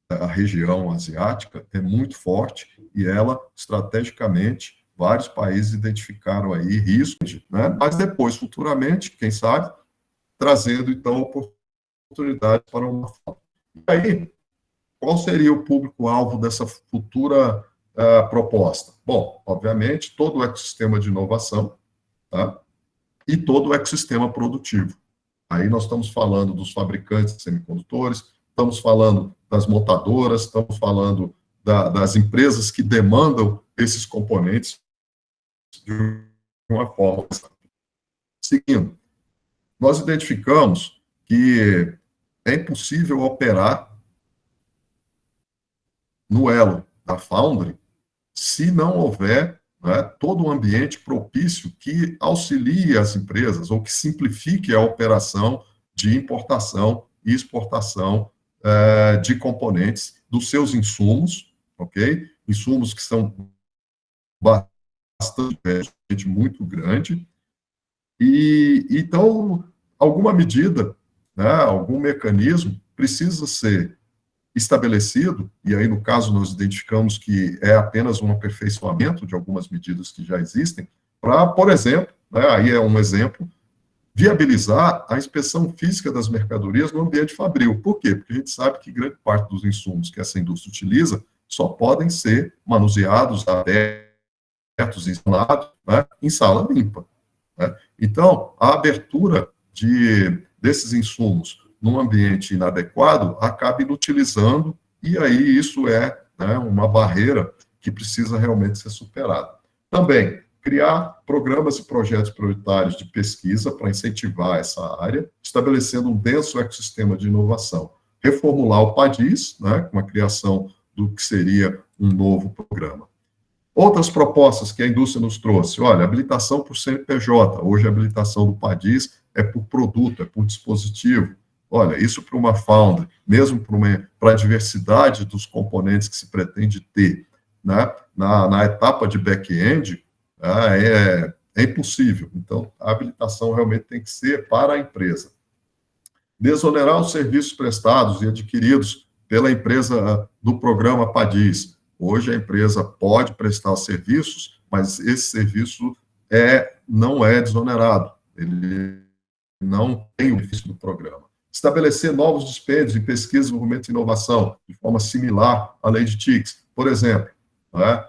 S3: da região asiática é muito forte e ela, estrategicamente, vários países identificaram aí riscos, né? Mas depois, futuramente, quem sabe, trazendo, então, oportunidades para uma forma. E aí, qual seria o público-alvo dessa futura proposta? Bom, obviamente, todo o ecossistema de inovação, tá? E todo o ecossistema produtivo. Aí nós estamos falando dos fabricantes de semicondutores, estamos falando das montadoras, estamos falando das empresas que demandam esses componentes de uma forma. Seguindo, nós identificamos que é impossível operar no elo da Foundry se não houver, né, todo um ambiente propício que auxilie as empresas ou que simplifique a operação de importação e exportação de componentes dos seus insumos, ok? Insumos que são bastante muito grande. E então, alguma medida, né, algum mecanismo precisa ser estabelecido, e aí, no caso, nós identificamos que é apenas um aperfeiçoamento de algumas medidas que já existem, para, por exemplo, né, aí é um exemplo, viabilizar a inspeção física das mercadorias no ambiente fabril. Por quê? Porque a gente sabe que grande parte dos insumos que essa indústria utiliza só podem ser manuseados, abertos e instalados, né, em sala limpa. Né? Então, a abertura desses insumos num ambiente inadequado, acaba inutilizando, e aí isso é, né, uma barreira que precisa realmente ser superada. Também, criar programas e projetos prioritários de pesquisa para incentivar essa área, estabelecendo um denso ecossistema de inovação. Reformular o PADIS, né, com a criação do que seria um novo programa. Outras propostas que a indústria nos trouxe, olha, habilitação por CNPJ, hoje a habilitação do PADIS é por produto, é por dispositivo. Olha, isso para uma foundry, mesmo para a diversidade dos componentes que se pretende ter, né, na etapa de back-end, é impossível. Então, a habilitação realmente tem que ser para a empresa. Desonerar os serviços prestados e adquiridos pela empresa do programa PADIS. Hoje a empresa pode prestar serviços, mas esse serviço não é desonerado, ele não tem o benefício do programa. Estabelecer novos dispêndios em pesquisa, desenvolvimento e inovação, de forma similar à lei de TICs. Por exemplo, né,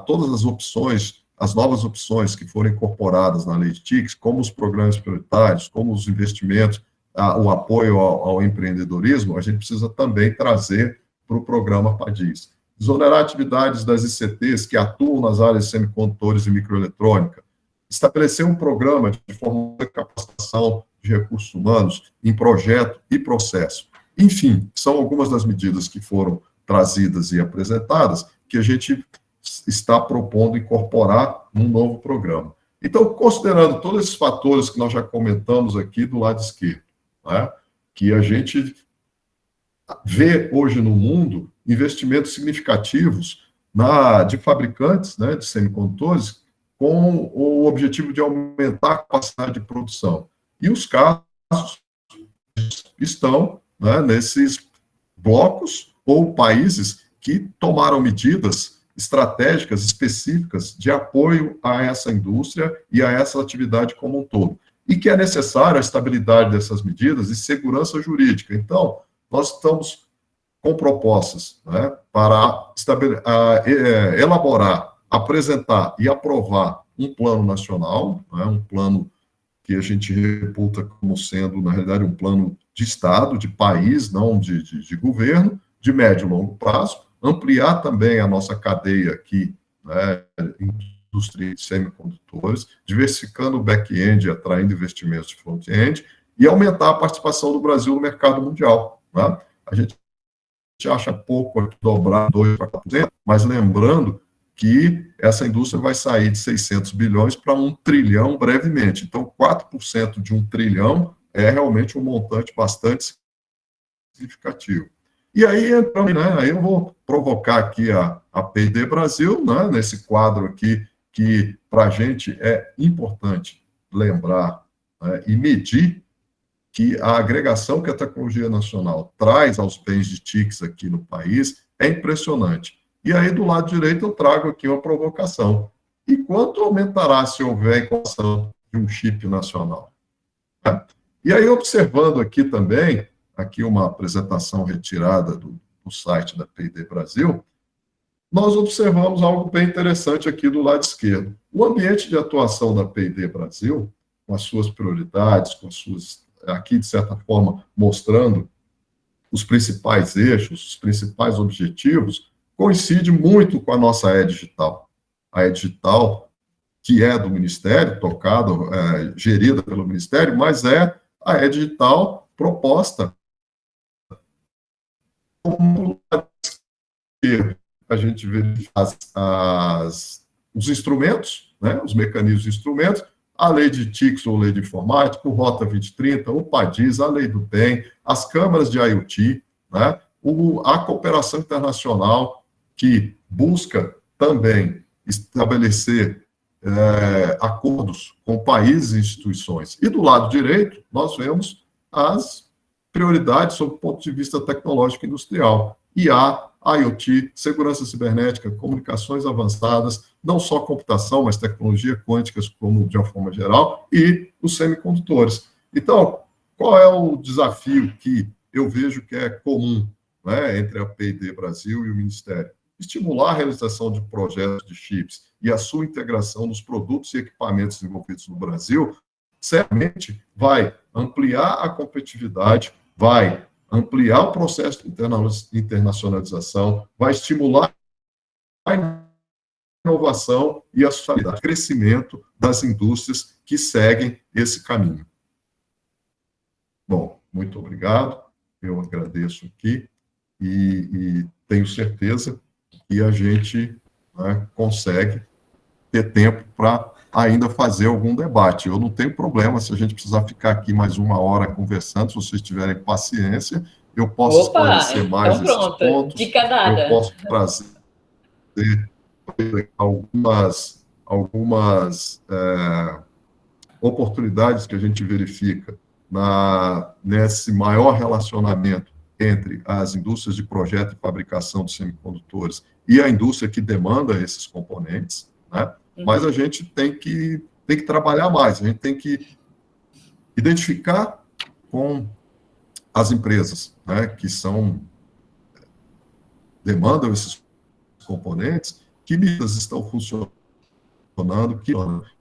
S3: todas as opções, as novas opções que foram incorporadas na lei de TICs, como os programas prioritários, como os investimentos, o apoio ao empreendedorismo, a gente precisa também trazer para o programa PADIS. Desonerar atividades das ICTs que atuam nas áreas de semicondutores e microeletrônica. Estabelecer um programa de formação e capacitação de recursos humanos em projeto e processo. Enfim, são algumas das medidas que foram trazidas e apresentadas que a gente está propondo incorporar num novo programa. Então, considerando todos esses fatores que nós já comentamos aqui do lado esquerdo, né, que a gente vê hoje no mundo investimentos significativos de fabricantes, né, de semicondutores com o objetivo de aumentar a capacidade de produção. E os casos estão, né, nesses blocos ou países que tomaram medidas estratégicas específicas de apoio a essa indústria e a essa atividade como um todo. E que é necessária a estabilidade dessas medidas e segurança jurídica. Então, nós estamos com propostas, né, para elaborar, apresentar e aprovar um plano nacional, né, um plano que a gente reputa como sendo, na realidade, um plano de Estado, de país, não de governo, de médio e longo prazo, ampliar também a nossa cadeia aqui, né, indústria de semicondutores, diversificando o back-end, atraindo investimentos de front-end, e aumentar a participação do Brasil no mercado mundial. Né? A gente acha pouco aqui dobrar 2% para 4%, mas lembrando que essa indústria vai sair de 600 bilhões para 1 trilhão brevemente. Então, 4% de 1 trilhão é realmente um montante bastante significativo. E aí, então, né, aí eu vou provocar aqui a P&D Brasil, né, nesse quadro aqui, que para a gente é importante lembrar, né, e medir que a agregação que a tecnologia nacional traz aos bens de TICs aqui no país é impressionante. E aí, do lado direito, eu trago aqui uma provocação. E quanto aumentará se houver a incorporação de um chip nacional? E aí, observando aqui também, aqui uma apresentação retirada do site da P&D Brasil, nós observamos algo bem interessante aqui do lado esquerdo. O ambiente de atuação da P&D Brasil, com as suas prioridades, com as suas, aqui, de certa forma, mostrando os principais eixos, os principais objetivos, coincide muito com a nossa E-Digital. A E-Digital, que é do Ministério, tocada, gerida pelo Ministério, mas é a E-Digital proposta como a gente vê os instrumentos, né, os mecanismos de instrumentos, a lei de TICs ou lei de informática, o Rota 2030, o PADIS, a lei do BEM, as câmaras de IoT, né, a cooperação internacional, que busca também estabelecer acordos com países e instituições. E do lado direito, nós vemos as prioridades sob o ponto de vista tecnológico e industrial. IA, IoT, segurança cibernética, comunicações avançadas, não só computação, mas tecnologia quântica, como de uma forma geral, e os semicondutores. Então, qual é o desafio que eu vejo que é comum, né, entre a P&D Brasil e o Ministério? Estimular a realização de projetos de chips e a sua integração nos produtos e equipamentos desenvolvidos no Brasil, certamente vai ampliar a competitividade, vai ampliar o processo de internacionalização, vai estimular a inovação e a sustentabilidade, o crescimento das indústrias que seguem esse caminho. Bom, muito obrigado, eu agradeço aqui e tenho certeza que a gente, né, consegue ter tempo para ainda fazer algum debate. Eu não tenho problema se a gente precisar ficar aqui mais 1 hora conversando, se vocês tiverem paciência, eu posso esclarecer mais
S1: então
S3: esses pontos.
S1: Dica dada.
S3: Eu posso trazer algumas oportunidades que a gente verifica nesse maior relacionamento entre as indústrias de projeto e fabricação de semicondutores e a indústria que demanda esses componentes, né? Mas a gente tem que trabalhar mais, a gente tem que identificar com as empresas, né, que demandam esses componentes, que medidas estão funcionando,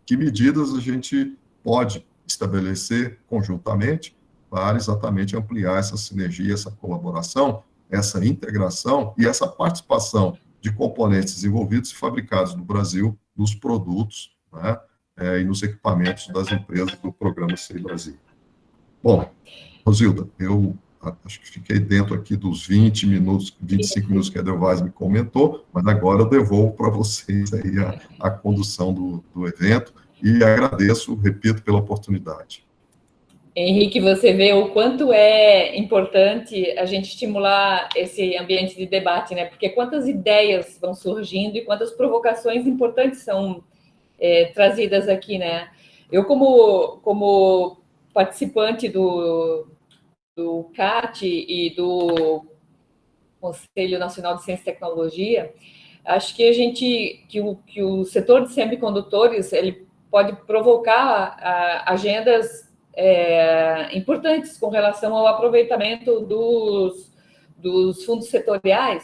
S3: que medidas a gente pode estabelecer conjuntamente para exatamente ampliar essa sinergia, essa colaboração, essa integração e essa participação de componentes desenvolvidos e fabricados no Brasil, nos produtos, né, e nos equipamentos das empresas do programa SEI Brasil. Bom, Rosilda, eu acho que fiquei dentro aqui dos 20 minutos, 25 minutos que a Edelweiss me comentou, mas agora eu devolvo para vocês aí a condução do evento e agradeço, repito, pela oportunidade.
S1: Henrique, você vê o quanto é importante a gente estimular esse ambiente de debate, né? Porque quantas ideias vão surgindo e quantas provocações importantes são trazidas aqui, né? Eu, como participante do CAT e do Conselho Nacional de Ciência e Tecnologia, acho que que o setor de semicondutores ele pode provocar agendas importantes com relação ao aproveitamento dos fundos setoriais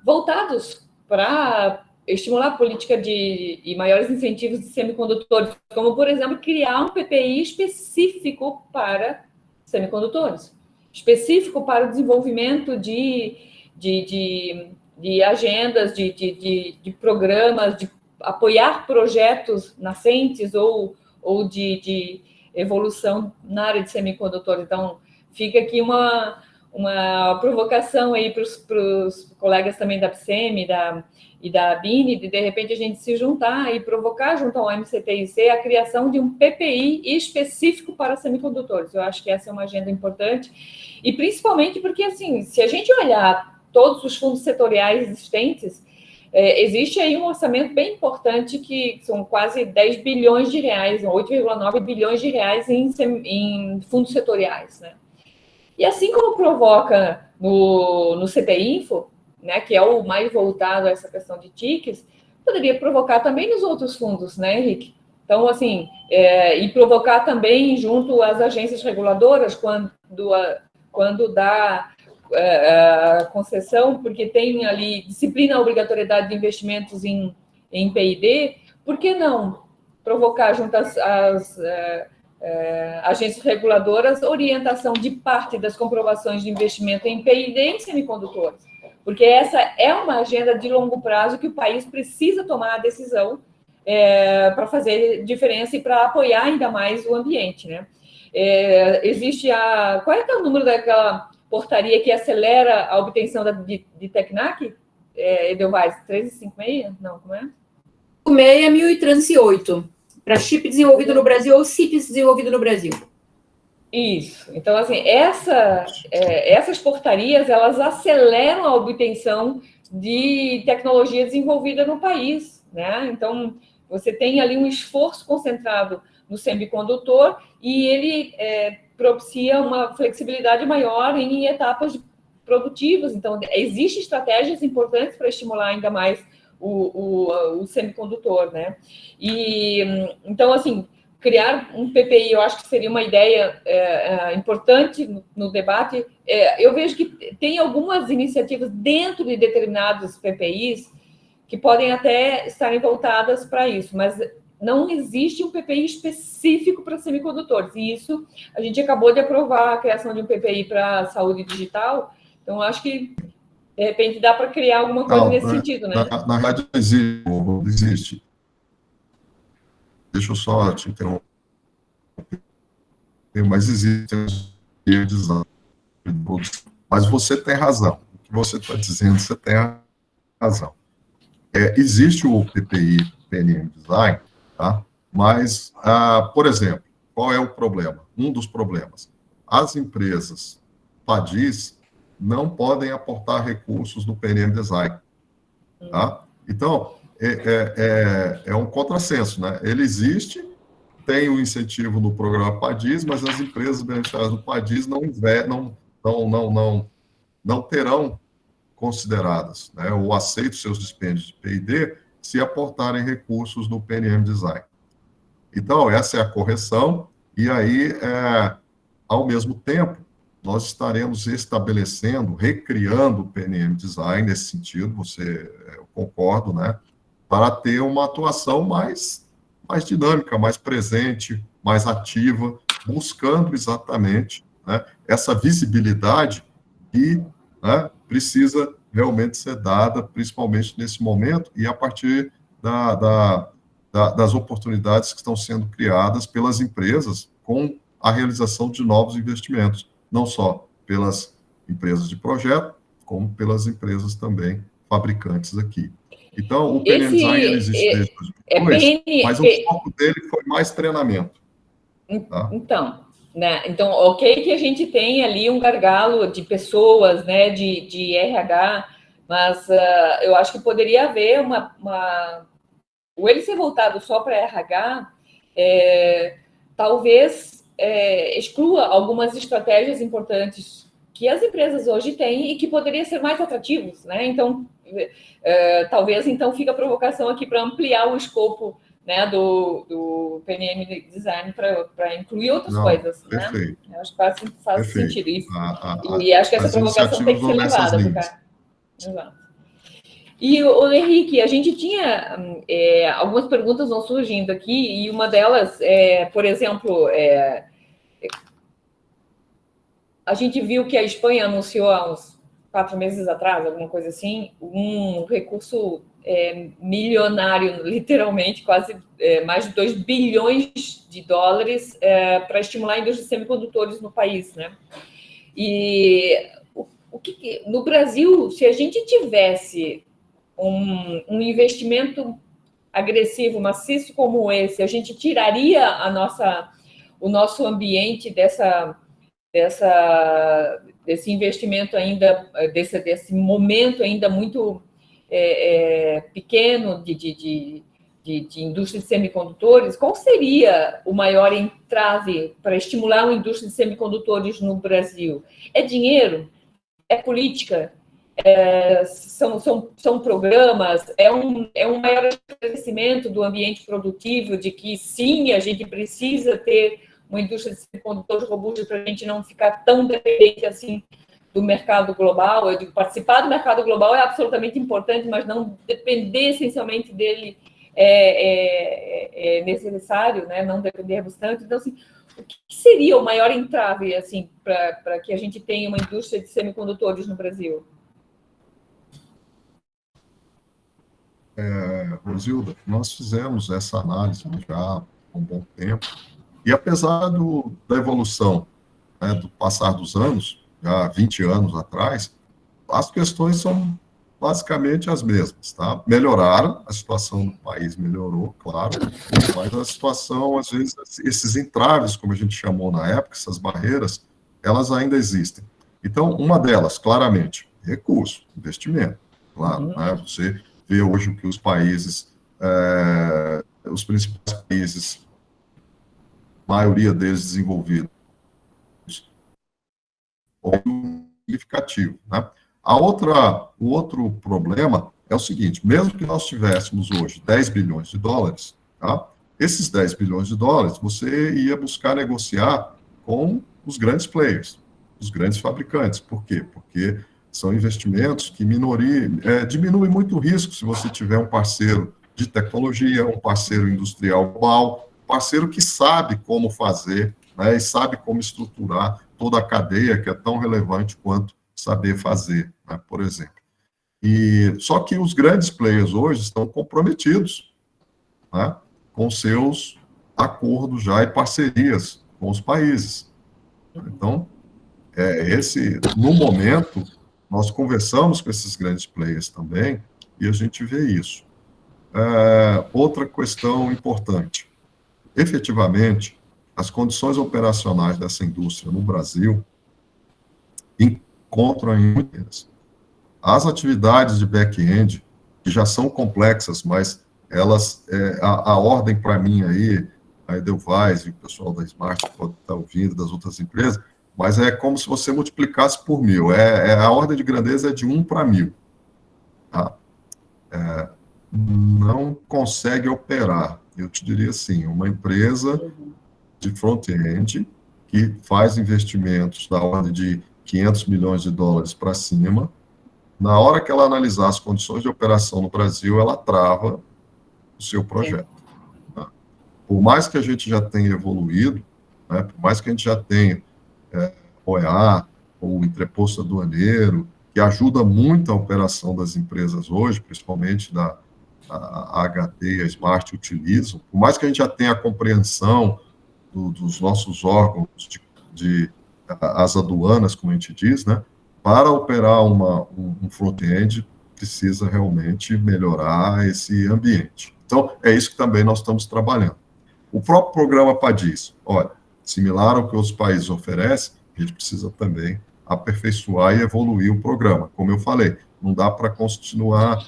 S1: voltados para estimular a política e maiores incentivos de semicondutores, como, por exemplo, criar um PPI específico para semicondutores, específico para o desenvolvimento de agendas, de programas, de apoiar projetos nascentes ou de evolução na área de semicondutores. Então, fica aqui uma provocação aí para os colegas também da PSEM e da BINE, de repente a gente se juntar e provocar junto ao MCTIC a criação de um PPI específico para semicondutores. Eu acho que essa é uma agenda importante, e principalmente porque, assim, se a gente olhar todos os fundos setoriais existentes, existe aí um orçamento bem importante, que são quase 10 bilhões de reais, 8,9 bilhões de reais em fundos setoriais, né? E assim como provoca no CT Info, né, que é o mais voltado a essa questão de TICs, poderia provocar também nos outros fundos, né, Henrique? Então, assim, e provocar também junto às agências reguladoras, quando dá a concessão, porque tem ali disciplina a obrigatoriedade de investimentos em P&D, por que não provocar junto às agências reguladoras orientação de parte das comprovações de investimento em P&D em semicondutores? Porque essa é uma agenda de longo prazo que o país precisa tomar a decisão para fazer diferença e para apoiar ainda mais o ambiente, né? Existe qual é que é o número daquela portaria que acelera a obtenção de TECNAC? Edelweiss, 1356? Não, como é?
S2: 6.308, para chip desenvolvido no Brasil ou CIPs desenvolvido no Brasil.
S1: Isso. Então, assim, essas portarias, elas aceleram a obtenção de tecnologia desenvolvida no país, né? Então, você tem ali um esforço concentrado no semicondutor e ele propicia uma flexibilidade maior em etapas produtivas. Então, existem estratégias importantes para estimular ainda mais o semicondutor, né? E, então, assim, criar um PPI, eu acho que seria uma ideia importante no debate. Eu vejo que tem algumas iniciativas dentro de determinados PPIs que podem até estarem voltadas para isso, mas não existe um PPI específico para semicondutores. E isso, a gente acabou de aprovar a criação de um PPI para saúde digital, então acho que, de repente, dá para criar alguma coisa nesse sentido, né?
S3: Na verdade, existe. Deixa eu só te interromper. Mas existem design. Mas você tem razão. O que você está dizendo, você tem razão. Existe o PPI PNM Design, tá? Mas, por exemplo, qual é o problema? Um dos problemas. As empresas PADIs não podem aportar recursos no PNM Design. Tá? Então, é um contrassenso, né? Ele existe, tem um incentivo no programa PADIs, mas as empresas beneficiárias do PADIs não não terão consideradas, né, ou aceitam seus dispêndios de P&D se aportarem recursos no PNM Design. Então, essa é a correção, e aí, ao mesmo tempo, nós estaremos estabelecendo, recriando o PNM Design nesse sentido, eu concordo, né, para ter uma atuação mais dinâmica, mais presente, mais ativa, buscando exatamente, né, essa visibilidade que, né, precisa realmente ser dada, principalmente nesse momento, e a partir das oportunidades que estão sendo criadas pelas empresas com a realização de novos investimentos, não só pelas empresas de projeto, como pelas empresas também fabricantes aqui. Então, o PNM Design ele existe desde 2002, mas o foco dele foi mais treinamento. Tá?
S1: Então, né? Então, ok que a gente tem ali um gargalo de pessoas, né, de RH, mas eu acho que poderia haver ou ele ser voltado só para RH, talvez exclua algumas estratégias importantes que as empresas hoje têm e que poderiam ser mais atrativos, né? Então, talvez, então, fica a provocação aqui para ampliar o escopo, né, do PNM Design para incluir outras coisas.
S3: Perfeito.
S1: Né? Eu acho que faz sentido isso. E acho que essa provocação tem que ser levada para cá. Exato. E, o Henrique, a gente tinha algumas perguntas vão surgindo aqui, e uma delas, por exemplo, a gente viu que a Espanha anunciou há uns 4 meses atrás, alguma coisa assim, um recurso milionário, literalmente, quase mais de 2 bilhões de dólares para estimular a indústria de semicondutores no país, né? E no Brasil, se a gente tivesse um investimento agressivo, maciço como esse, a gente tiraria o nosso ambiente desse investimento ainda, desse momento ainda muito pequeno de indústria de semicondutores. Qual seria o maior entrave para estimular a indústria de semicondutores no Brasil? É dinheiro? É política? São programas? É um maior crescimento do ambiente produtivo, de que, sim, a gente precisa ter uma indústria de semicondutores robusta para a gente não ficar tão dependente assim do mercado global. Eu digo, participar do mercado global é absolutamente importante, mas não depender essencialmente dele é necessário, né? Não depender bastante. Então, assim, o que seria o maior entrave assim, para que a gente tenha uma indústria de semicondutores no Brasil?
S3: Rosilda, nós fizemos essa análise já há um bom tempo, e apesar da evolução, né, do passar dos anos, já 20 anos atrás, as questões são basicamente as mesmas, tá? Melhoraram, a situação do país melhorou, claro, mas a situação, às vezes, esses entraves, como a gente chamou na época, essas barreiras, elas ainda existem. Então, uma delas, claramente, recurso, investimento, claro, né? Você vê hoje que os países, os principais países, a maioria deles desenvolvidos, significativo, né? O outro problema é o seguinte: mesmo que nós tivéssemos hoje 10 bilhões de dólares, tá? Esses 10 bilhões de dólares, você ia buscar negociar com os grandes players, os grandes fabricantes. Por quê? Porque são investimentos que diminuem muito o risco se você tiver um parceiro de tecnologia, um parceiro industrial global, um parceiro que sabe como fazer, né, e sabe como estruturar toda a cadeia, que é tão relevante quanto saber fazer, né, por exemplo. Só que os grandes players hoje estão comprometidos, né, com seus acordos já e parcerias com os países. Então, no momento, nós conversamos com esses grandes players também, e a gente vê isso. Outra questão importante: efetivamente, as condições operacionais dessa indústria no Brasil encontram em muitas. As atividades de back-end, que já são complexas, mas elas, a ordem para mim aí, a Edelweiss e o pessoal da Smart pode estar ouvindo, das outras empresas, mas é como se você multiplicasse por 1.000. A ordem de grandeza é de 1 para 1.000. Tá? Não consegue operar, eu te diria assim, uma empresa de front-end que faz investimentos da ordem de 500 milhões de dólares para cima, na hora que ela analisar as condições de operação no Brasil, ela trava o seu projeto. Tá? Por mais que a gente já tenha evoluído, né, por mais que a gente já tenha OEA, ou entreposto aduaneiro, que ajuda muito a operação das empresas hoje, principalmente a HT e a Smart utilizam, por mais que a gente já tenha a compreensão dos nossos órgãos as aduanas, como a gente diz, né, para operar um front-end, precisa realmente melhorar esse ambiente. Então, é isso que também nós estamos trabalhando. O próprio programa PADIS, olha, similar ao que os países oferecem, a gente precisa também aperfeiçoar e evoluir o programa. Como eu falei, não dá para continuar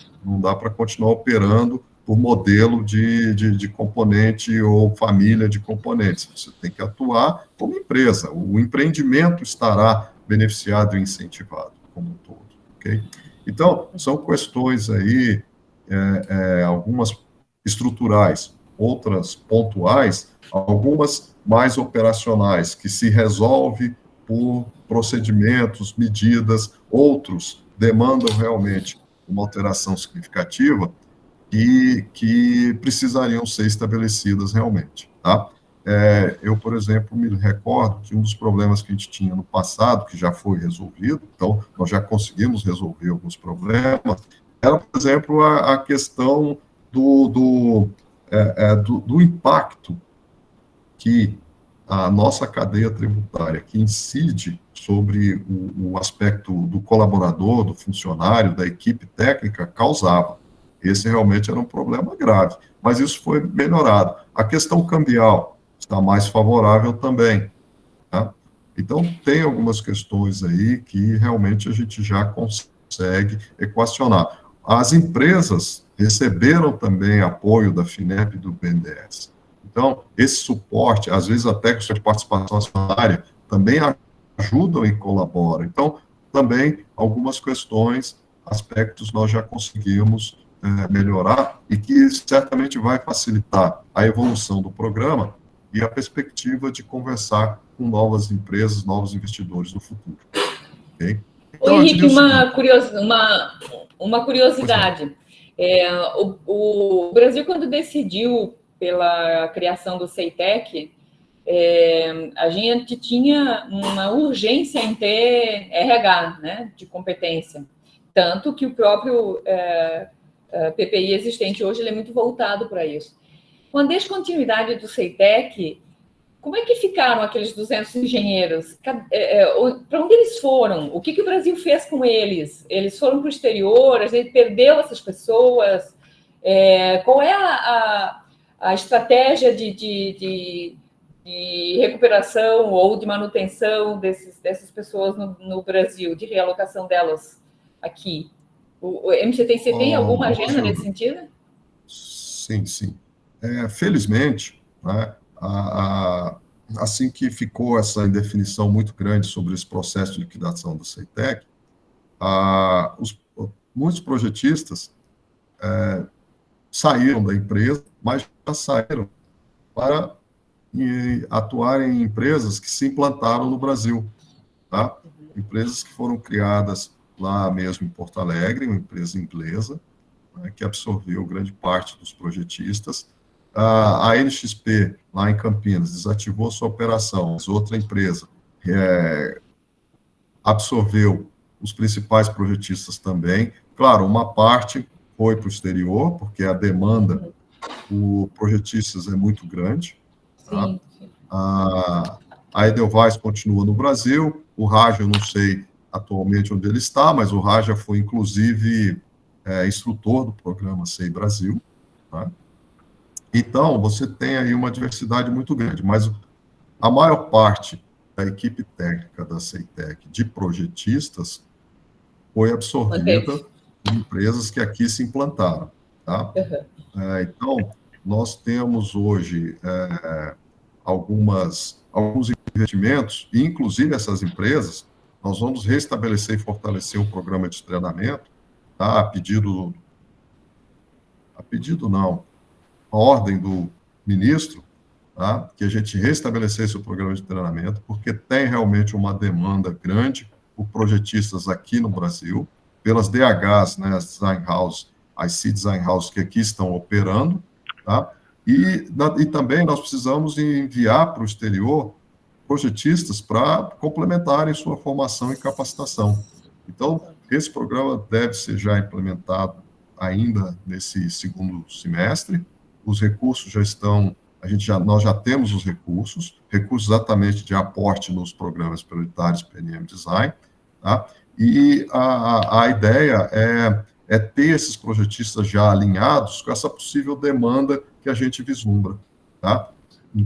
S3: operando por modelo de componente ou família de componentes. Você tem que atuar como empresa. O empreendimento estará beneficiado e incentivado como um todo. Okay? Então, são questões aí, algumas estruturais, outras pontuais, algumas mais operacionais, que se resolve por procedimentos, medidas, outros demandam realmente uma alteração significativa e que precisariam ser estabelecidas realmente, tá? Eu, por exemplo, me recordo que um dos problemas que a gente tinha no passado, que já foi resolvido, então nós já conseguimos resolver alguns problemas, era, por exemplo, a questão do impacto que a nossa cadeia tributária, que incide sobre o aspecto do colaborador, do funcionário, da equipe técnica, causava. Esse realmente era um problema grave, mas isso foi melhorado. A questão cambial está mais favorável também. Tá? Então, tem algumas questões aí que realmente a gente já consegue equacionar. As empresas receberam também apoio da FINEP e do BNDES. Então, esse suporte, às vezes até com sua participação acionária, também ajudam e colaboram. Então, também algumas questões, aspectos nós já conseguimos melhorar e que certamente vai facilitar a evolução do programa e a perspectiva de conversar com novas empresas, novos investidores no futuro. Okay? Então,
S1: Henrique, uma curiosidade. O Brasil, quando decidiu pela criação do CEITEC, a gente tinha uma urgência em ter RH, né, de competência. Tanto que o próprio PPI existente hoje ele é muito voltado para isso. Com a descontinuidade do CEITEC, como é que ficaram aqueles 200 engenheiros? Para onde eles foram? O que o Brasil fez com eles? Eles foram para o exterior? A gente perdeu essas pessoas? Qual é a estratégia de recuperação ou de manutenção dessas pessoas no Brasil, de realocação delas aqui? O MCTC tem alguma agenda nesse sentido?
S3: Sim, sim. Felizmente, né, assim que ficou essa indefinição muito grande sobre esse processo de liquidação do CEITEC, muitos projetistas saíram da empresa, mas já saíram para atuar em empresas que se implantaram no Brasil, tá? Empresas que foram criadas lá mesmo em Porto Alegre, uma empresa inglesa, né, que absorveu grande parte dos projetistas. A NXP, lá em Campinas, desativou sua operação, mas outra empresa absorveu os principais projetistas também. Claro, uma parte foi para o exterior, porque a demanda por projetistas é muito grande. Tá?
S1: Sim.
S3: A Edelweiss continua no Brasil, o Raja, eu não sei atualmente onde ele está, mas o Raja foi, inclusive, instrutor do programa SEI Brasil. Tá? Então, você tem aí uma diversidade muito grande, mas a maior parte da equipe técnica da CEITEC de projetistas foi absorvida por empresas que aqui se implantaram. Tá? Então, nós temos hoje alguns investimentos, e inclusive essas empresas, nós vamos restabelecer e fortalecer o programa de treinamento, tá? A pedido não, a ordem do ministro, tá? Que a gente restabelecesse o programa de treinamento, porque tem realmente uma demanda grande por projetistas aqui no Brasil, pelas DHs, né, as design houses, as C design houses que aqui estão operando, tá? E também nós precisamos enviar para o exterior projetistas para complementarem sua formação e capacitação. Então, esse programa deve ser já implementado ainda nesse segundo semestre. Os recursos já estão, nós já temos os recursos exatamente de aporte nos programas prioritários PNM Design, tá? E a ideia é ter esses projetistas já alinhados com essa possível demanda que a gente vislumbra, tá?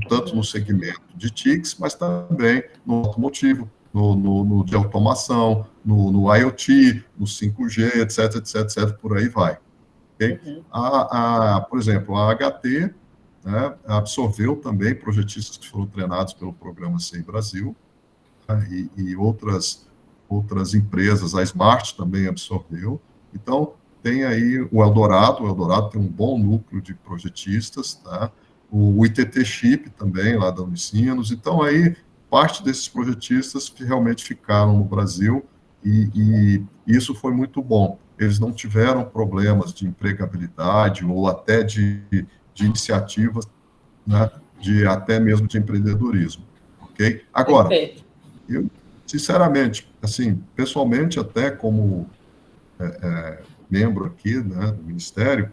S3: Tanto no segmento de TICs, mas também no automotivo, no de automação, no IoT, no 5G, etc, por aí vai. Okay? Por exemplo, a HT, né, absorveu também projetistas que foram treinados pelo programa SEI Brasil, né, e outras empresas, a Smart também absorveu. Então, tem aí o Eldorado tem um bom núcleo de projetistas, tá? O ITT Chip também, lá da Unicinos. Então, aí, parte desses projetistas que realmente ficaram no Brasil, e isso foi muito bom. Eles não tiveram problemas de empregabilidade ou até de iniciativas, né, até mesmo de empreendedorismo. Ok? Agora, eu, sinceramente, assim, pessoalmente, até como membro aqui, né, do Ministério,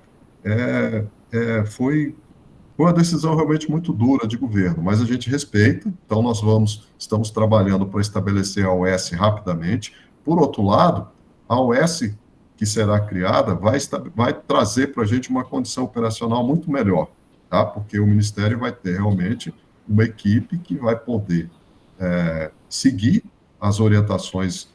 S3: foi uma decisão realmente muito dura de governo, mas a gente respeita, então estamos trabalhando para estabelecer a OS rapidamente. Por outro lado, a OS que será criada vai trazer para a gente uma condição operacional muito melhor, tá? Porque o Ministério vai ter realmente uma equipe que vai poder seguir as orientações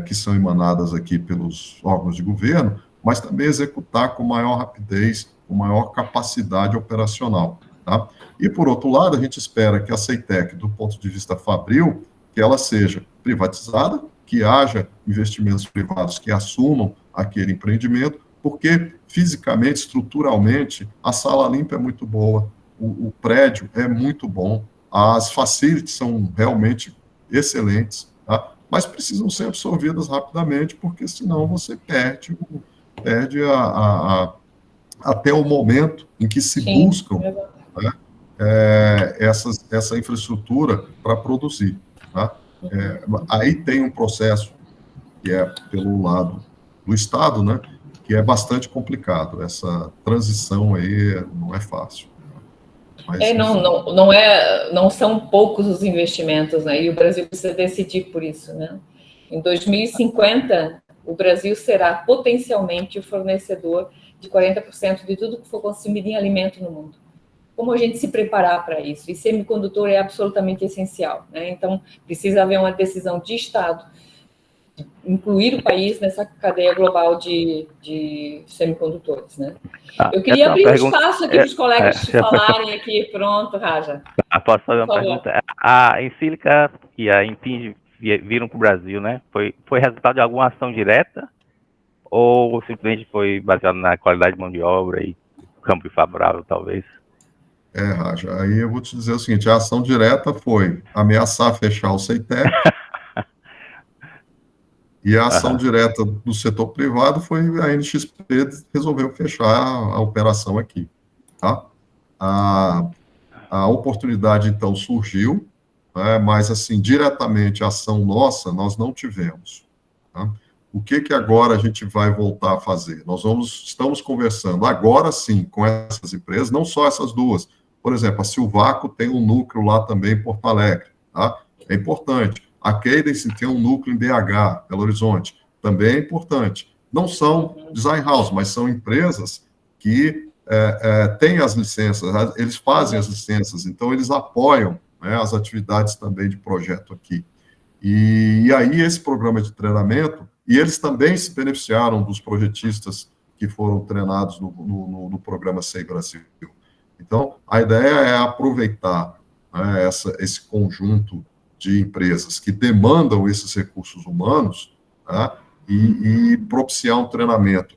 S3: que são emanadas aqui pelos órgãos de governo, mas também executar com maior rapidez, com maior capacidade operacional, tá? E, por outro lado, a gente espera que a CEITEC, do ponto de vista fabril, que ela seja privatizada, que haja investimentos privados que assumam aquele empreendimento, porque fisicamente, estruturalmente, a sala limpa é muito boa, o prédio é muito bom, as facilities são realmente excelentes, tá? Mas precisam ser absorvidas rapidamente, porque senão você perde até o momento em que se buscam, né, essa infraestrutura para produzir. Tá? Aí tem um processo que é pelo lado do Estado, né, que é bastante complicado. Essa transição aí não é fácil. Mas,
S1: não são poucos os investimentos, né? E o Brasil precisa decidir por isso, né? Em 2050, o Brasil será potencialmente o fornecedor de 40% de tudo que for consumido em alimento no mundo. Como a gente se preparar para isso? E semicondutor é absolutamente essencial, né? Então, precisa haver uma decisão de Estado, de incluir o país nessa cadeia global de semicondutores, né? Eu queria abrir um espaço aqui para os colegas falarem aqui. Pronto, Raja.
S4: Posso fazer uma pergunta? A Ensilica e a Impinj viram para o Brasil, né? Foi resultado de alguma ação direta ou simplesmente foi baseado na qualidade de mão de obra e campo favorável, talvez?
S3: Raja, aí eu vou te dizer o seguinte, a ação direta foi ameaçar fechar o CEITEC, e a ação direta do setor privado foi a NXP resolveu fechar a operação aqui, tá? A oportunidade, então, surgiu, né, mas, assim, diretamente a ação nossa, nós não tivemos, tá? O que agora a gente vai voltar a fazer? Estamos conversando agora, sim, com essas empresas, não só essas duas. Por exemplo, a Silvaco tem um núcleo lá também em Porto Alegre, tá? É importante. A Cadence tem um núcleo em BH, Belo Horizonte, também é importante. Não são design house, mas são empresas que têm as licenças, eles fazem as licenças, então eles apoiam, né, as atividades também de projeto aqui. E aí esse programa de treinamento, e eles também se beneficiaram dos projetistas que foram treinados no programa SEI Brasil. Então, a ideia é aproveitar né, esse conjunto de empresas que demandam esses recursos humanos, tá, e propiciar um treinamento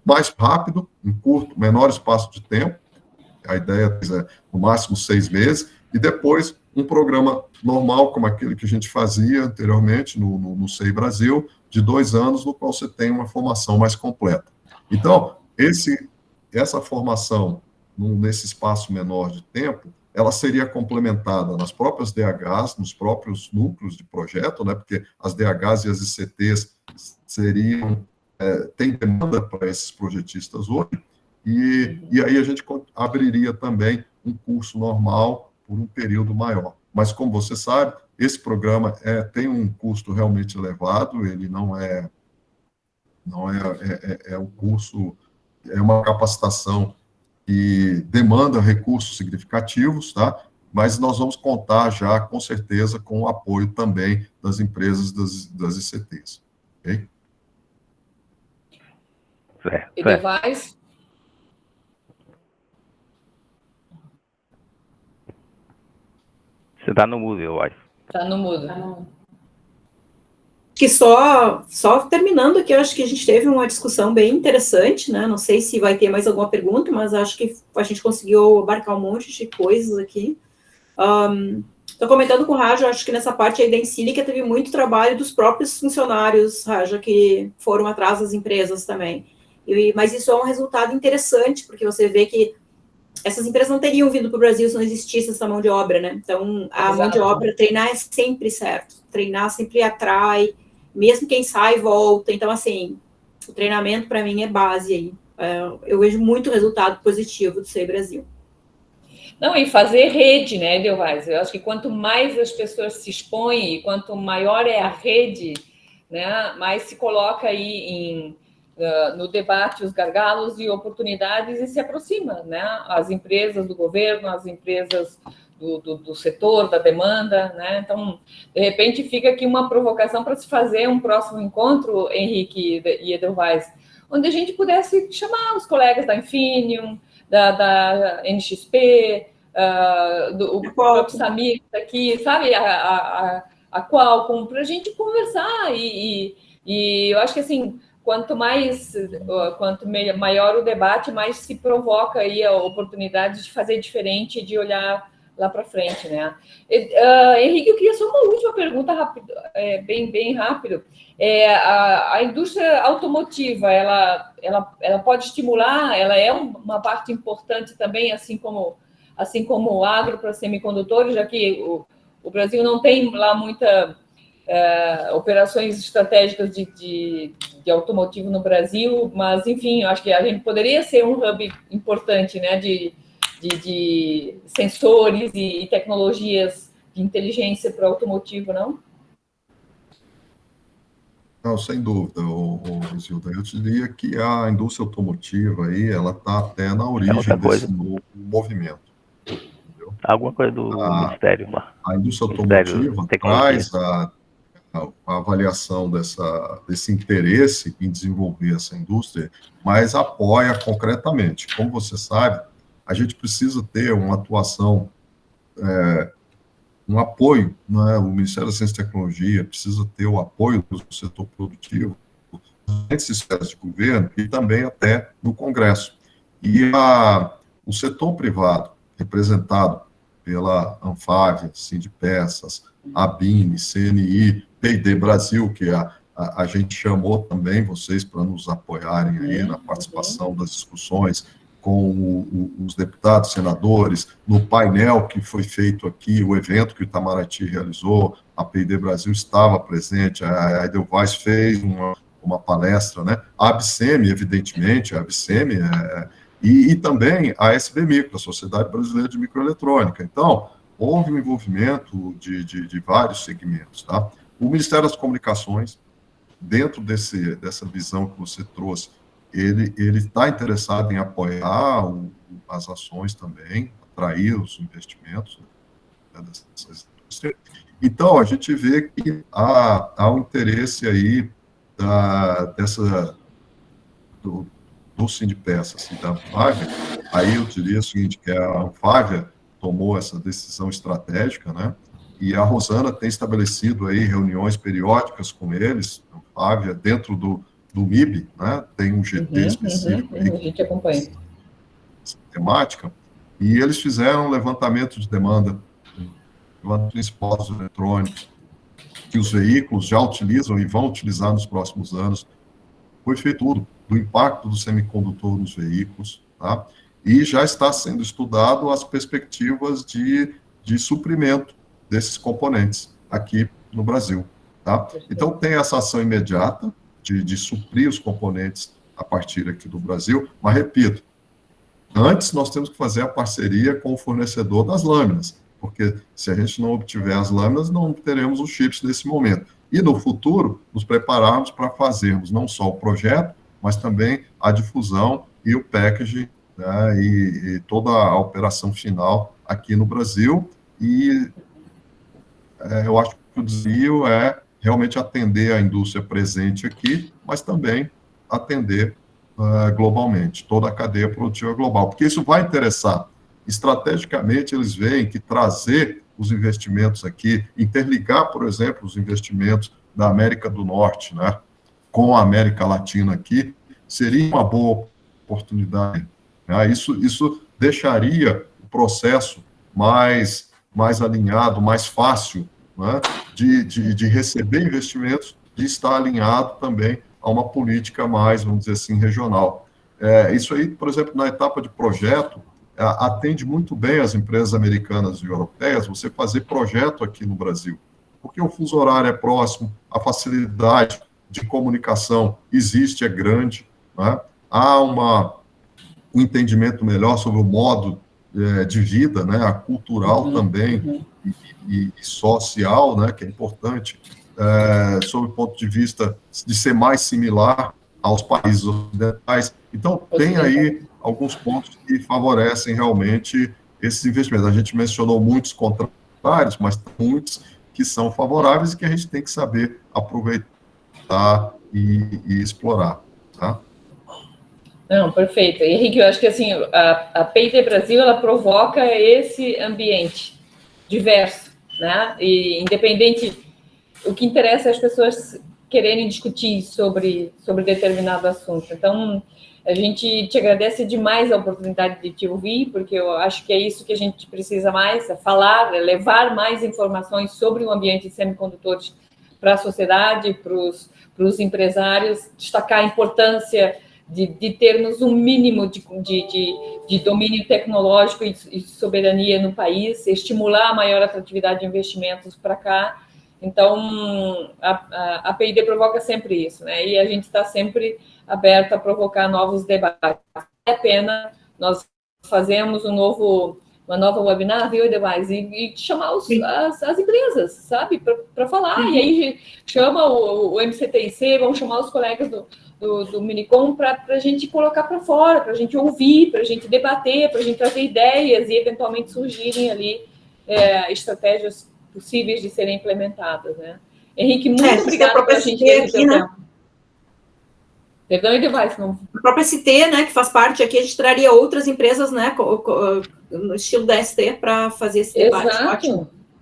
S3: mais rápido, em curto, menor espaço de tempo. A ideia é, no máximo, 6 meses, e depois um programa normal, como aquele que a gente fazia anteriormente no SEI Brasil, de 2 anos, no qual você tem uma formação mais completa. Então, essa formação, nesse espaço menor de tempo, ela seria complementada nas próprias DHs, nos próprios núcleos de projeto, né, porque as DHs e as ICTs têm demanda para esses projetistas hoje, e aí a gente abriria também um curso normal por um período maior. Mas, como você sabe, esse programa tem um custo realmente elevado, ele não é um curso, é uma capacitação que demanda recursos significativos, tá? Mas nós vamos contar já, com certeza, com o apoio também das empresas das ICTs. Ok?
S4: Certo.
S1: Edelweiss?
S4: Você está no mudo, eu acho.
S1: Está no mudo.
S2: Que só terminando aqui, eu acho que a gente teve uma discussão bem interessante, né? Não sei se vai ter mais alguma pergunta, mas acho que a gente conseguiu abarcar um monte de coisas aqui. Estou comentando com o Raja, acho que nessa parte aí da Ensílica teve muito trabalho dos próprios funcionários, Raja, que foram atrás das empresas também. Mas isso é um resultado interessante, porque você vê que essas empresas não teriam vindo para o Brasil se não existisse essa mão de obra, né? Então, a mão de obra, treinar é sempre certo. Treinar sempre atrai, mesmo quem sai, volta. Então, assim, o treinamento, para mim, é base aí. Eu vejo muito resultado positivo do SEI Brasil.
S1: Não, e fazer rede, né, Edelweiss? Eu acho que quanto mais as pessoas se expõem, quanto maior é a rede, né, mais se coloca aí no debate os gargalos e oportunidades e se aproxima, né? As empresas do governo, as empresas do setor, da demanda, né? Então, de repente, fica aqui uma provocação para se fazer um próximo encontro, Henrique e Edelweiss, onde a gente pudesse chamar os colegas da Infineum, da NXP, do próprio Samir aqui, sabe? A Qualcomm, para a gente conversar e eu acho que, assim, quanto maior o debate, mais se provoca aí a oportunidade de fazer diferente, de olhar lá para frente, né? Henrique, eu queria só uma última pergunta rápido, bem rápido. A indústria automotiva, ela pode estimular, ela é uma parte importante também, assim como o agro para semicondutores, já que o Brasil não tem lá muita operações estratégicas de automotivo no Brasil, mas, enfim, eu acho que a gente poderia ser um hub importante, né, de sensores e tecnologias de inteligência para o automotivo, não?
S3: Não, sem dúvida, Rosilda. Eu diria que a indústria automotiva aí, ela está até na origem desse novo movimento. Entendeu?
S4: Alguma coisa do Ministério lá.
S3: A indústria automotiva traz a avaliação desse interesse em desenvolver essa indústria, mas apoia concretamente. Como você sabe, a gente precisa ter uma atuação, um apoio, né? O Ministério da Ciência e Tecnologia precisa ter o apoio do setor produtivo, das esferas de governo e também até no Congresso. E o setor privado, representado pela Anfávia, Sindpeças, ABINE, CNI, P&D Brasil, que a gente chamou também vocês para nos apoiarem aí na participação das discussões com os deputados, senadores, no painel que foi feito aqui, o evento que o Itamaraty realizou, a P&D Brasil estava presente, a Edelweiss fez uma palestra, né? A ABSEMI, evidentemente, e também a SB Micro, a Sociedade Brasileira de Microeletrônica. Então, houve um envolvimento de vários segmentos, tá? O Ministério das Comunicações, dentro dessa visão que você trouxe, ele está interessado em apoiar as ações também, atrair os investimentos, né, dessas indústrias. Então, a gente vê que há um interesse aí do Sindpeças e da Anfávia. Aí eu diria o seguinte, que a Anfávia, tomou essa decisão estratégica, né? E a Rosana tem estabelecido aí reuniões periódicas com eles, Flávia, dentro do MIB, né? Tem um GT específico aí,
S1: a gente acompanha
S3: essa temática, e eles fizeram um levantamento de demanda dos dispositivos eletrônicos que os veículos já utilizam e vão utilizar nos próximos anos. Foi feito tudo, do impacto do semicondutor nos veículos, tá? E já está sendo estudado as perspectivas de suprimento desses componentes aqui no Brasil, tá? Então, tem essa ação imediata de suprir os componentes a partir aqui do Brasil, mas, repito, antes nós temos que fazer a parceria com o fornecedor das lâminas, porque se a gente não obtiver as lâminas, não teremos os chips nesse momento. E no futuro, nos prepararmos para fazermos não só o projeto, mas também a difusão e o packaging, né, e toda a operação final aqui no Brasil. E eu acho que o desafio é realmente atender a indústria presente aqui, mas também atender globalmente, toda a cadeia produtiva global, porque isso vai interessar. Estrategicamente, eles veem que trazer os investimentos aqui, interligar, por exemplo, os investimentos da América do Norte, né, com a América Latina aqui, seria uma boa oportunidade. Né? Isso deixaria o processo mais alinhado, mais fácil, né, de receber investimentos, de estar alinhado também a uma política mais, vamos dizer assim, regional. Isso aí, por exemplo, na etapa de projeto, atende muito bem as empresas americanas e europeias você fazer projeto aqui no Brasil, porque o fuso horário é próximo, a facilidade de comunicação existe, é grande, né? Há um entendimento melhor sobre o modo de vida, né? A cultural também, e social, né? Que é importante, sob o ponto de vista de ser mais similar aos países ocidentais. Então, tem aí alguns pontos que favorecem realmente esses investimentos. A gente mencionou muitos contrários, mas muitos que são favoráveis e que a gente tem que saber aproveitar e explorar, tá?
S1: Não, perfeito. Henrique, eu acho que assim, a P&D Brasil, ela provoca esse ambiente diverso, né? E independente, o que interessa é as pessoas quererem discutir sobre determinado assunto. Então, a gente te agradece demais a oportunidade de te ouvir, porque eu acho que é isso que a gente precisa mais, é falar, é levar mais informações sobre o ambiente de semicondutores para a sociedade, para os empresários, destacar a importância de termos um mínimo de domínio tecnológico e soberania no país, estimular a maior atratividade de investimentos para cá. Então, a P&D provoca sempre isso, né? E a gente está sempre aberto a provocar novos debates. Vale a pena, nós fazemos uma nova webinar, viu, Edevais? E chamar as empresas, sabe? Para falar. E aí chama o MCTIC, vamos chamar os colegas do Minicom para a gente colocar para fora, para a gente ouvir, para a gente debater, para a gente trazer ideias e eventualmente surgirem ali estratégias possíveis de serem implementadas, né? Henrique, muito obrigada pela gentileza do seu tempo. Perdão, Edevais, não...
S2: A própria ST, né, que faz parte aqui, a gente traria outras empresas, né, no estilo da ST para fazer esse debate.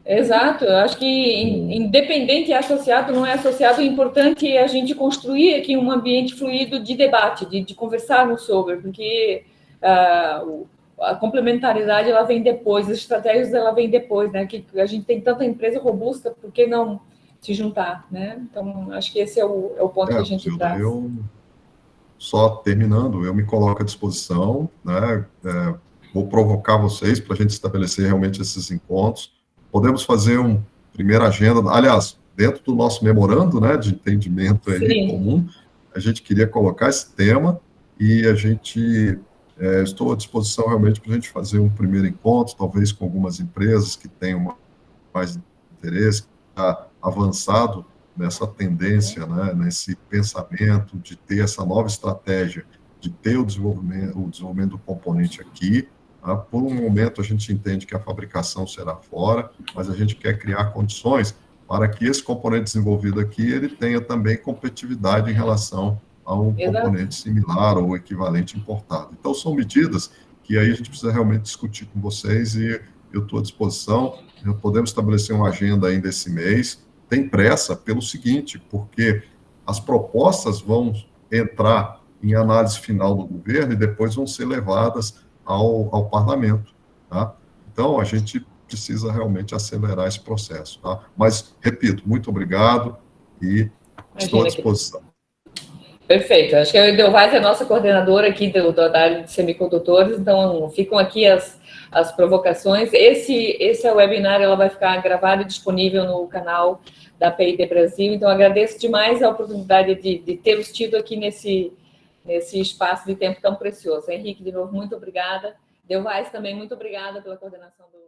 S1: Exato. Eu acho que independente é associado, não é associado, o importante é a gente construir aqui um ambiente fluido de debate, de conversarmos sobre, porque a complementaridade ela vem depois, as estratégias ela vem depois, né? Que a gente tem tanta empresa robusta, por que não se juntar, né? Então, acho que esse é o ponto que a gente traz.
S3: Só terminando, eu me coloco à disposição, né? Vou provocar vocês para a gente estabelecer realmente esses encontros. Podemos fazer uma primeira agenda, aliás, dentro do nosso memorando, né, de entendimento aí comum, a gente queria colocar esse tema e a gente... estou à disposição realmente para a gente fazer um primeiro encontro, talvez com algumas empresas que tenham mais interesse, que está avançado nessa tendência, né, nesse pensamento de ter essa nova estratégia, de ter o desenvolvimento do componente aqui. Tá? Por um momento, a gente entende que a fabricação será fora, mas a gente quer criar condições para que esse componente desenvolvido aqui ele tenha também competitividade em relação a um componente similar ou equivalente importado. Então, são medidas que aí a gente precisa realmente discutir com vocês e eu estou à disposição, podemos estabelecer uma agenda ainda esse mês. Tem pressa pelo seguinte, porque as propostas vão entrar em análise final do governo e depois vão ser levadas ao parlamento, tá? Então, a gente precisa realmente acelerar esse processo, tá? Mas, repito, muito obrigado e estou à disposição.
S1: Perfeito. Acho que a Edelweiss é a nossa coordenadora aqui da área de semicondutores, então ficam aqui as provocações. Esse webinar, ela vai ficar gravado e disponível no canal da PID Brasil, então agradeço demais a oportunidade de tê-los tido aqui nesse espaço de tempo tão precioso. Henrique, de novo, muito obrigada. Edelweiss também, muito obrigada pela coordenação do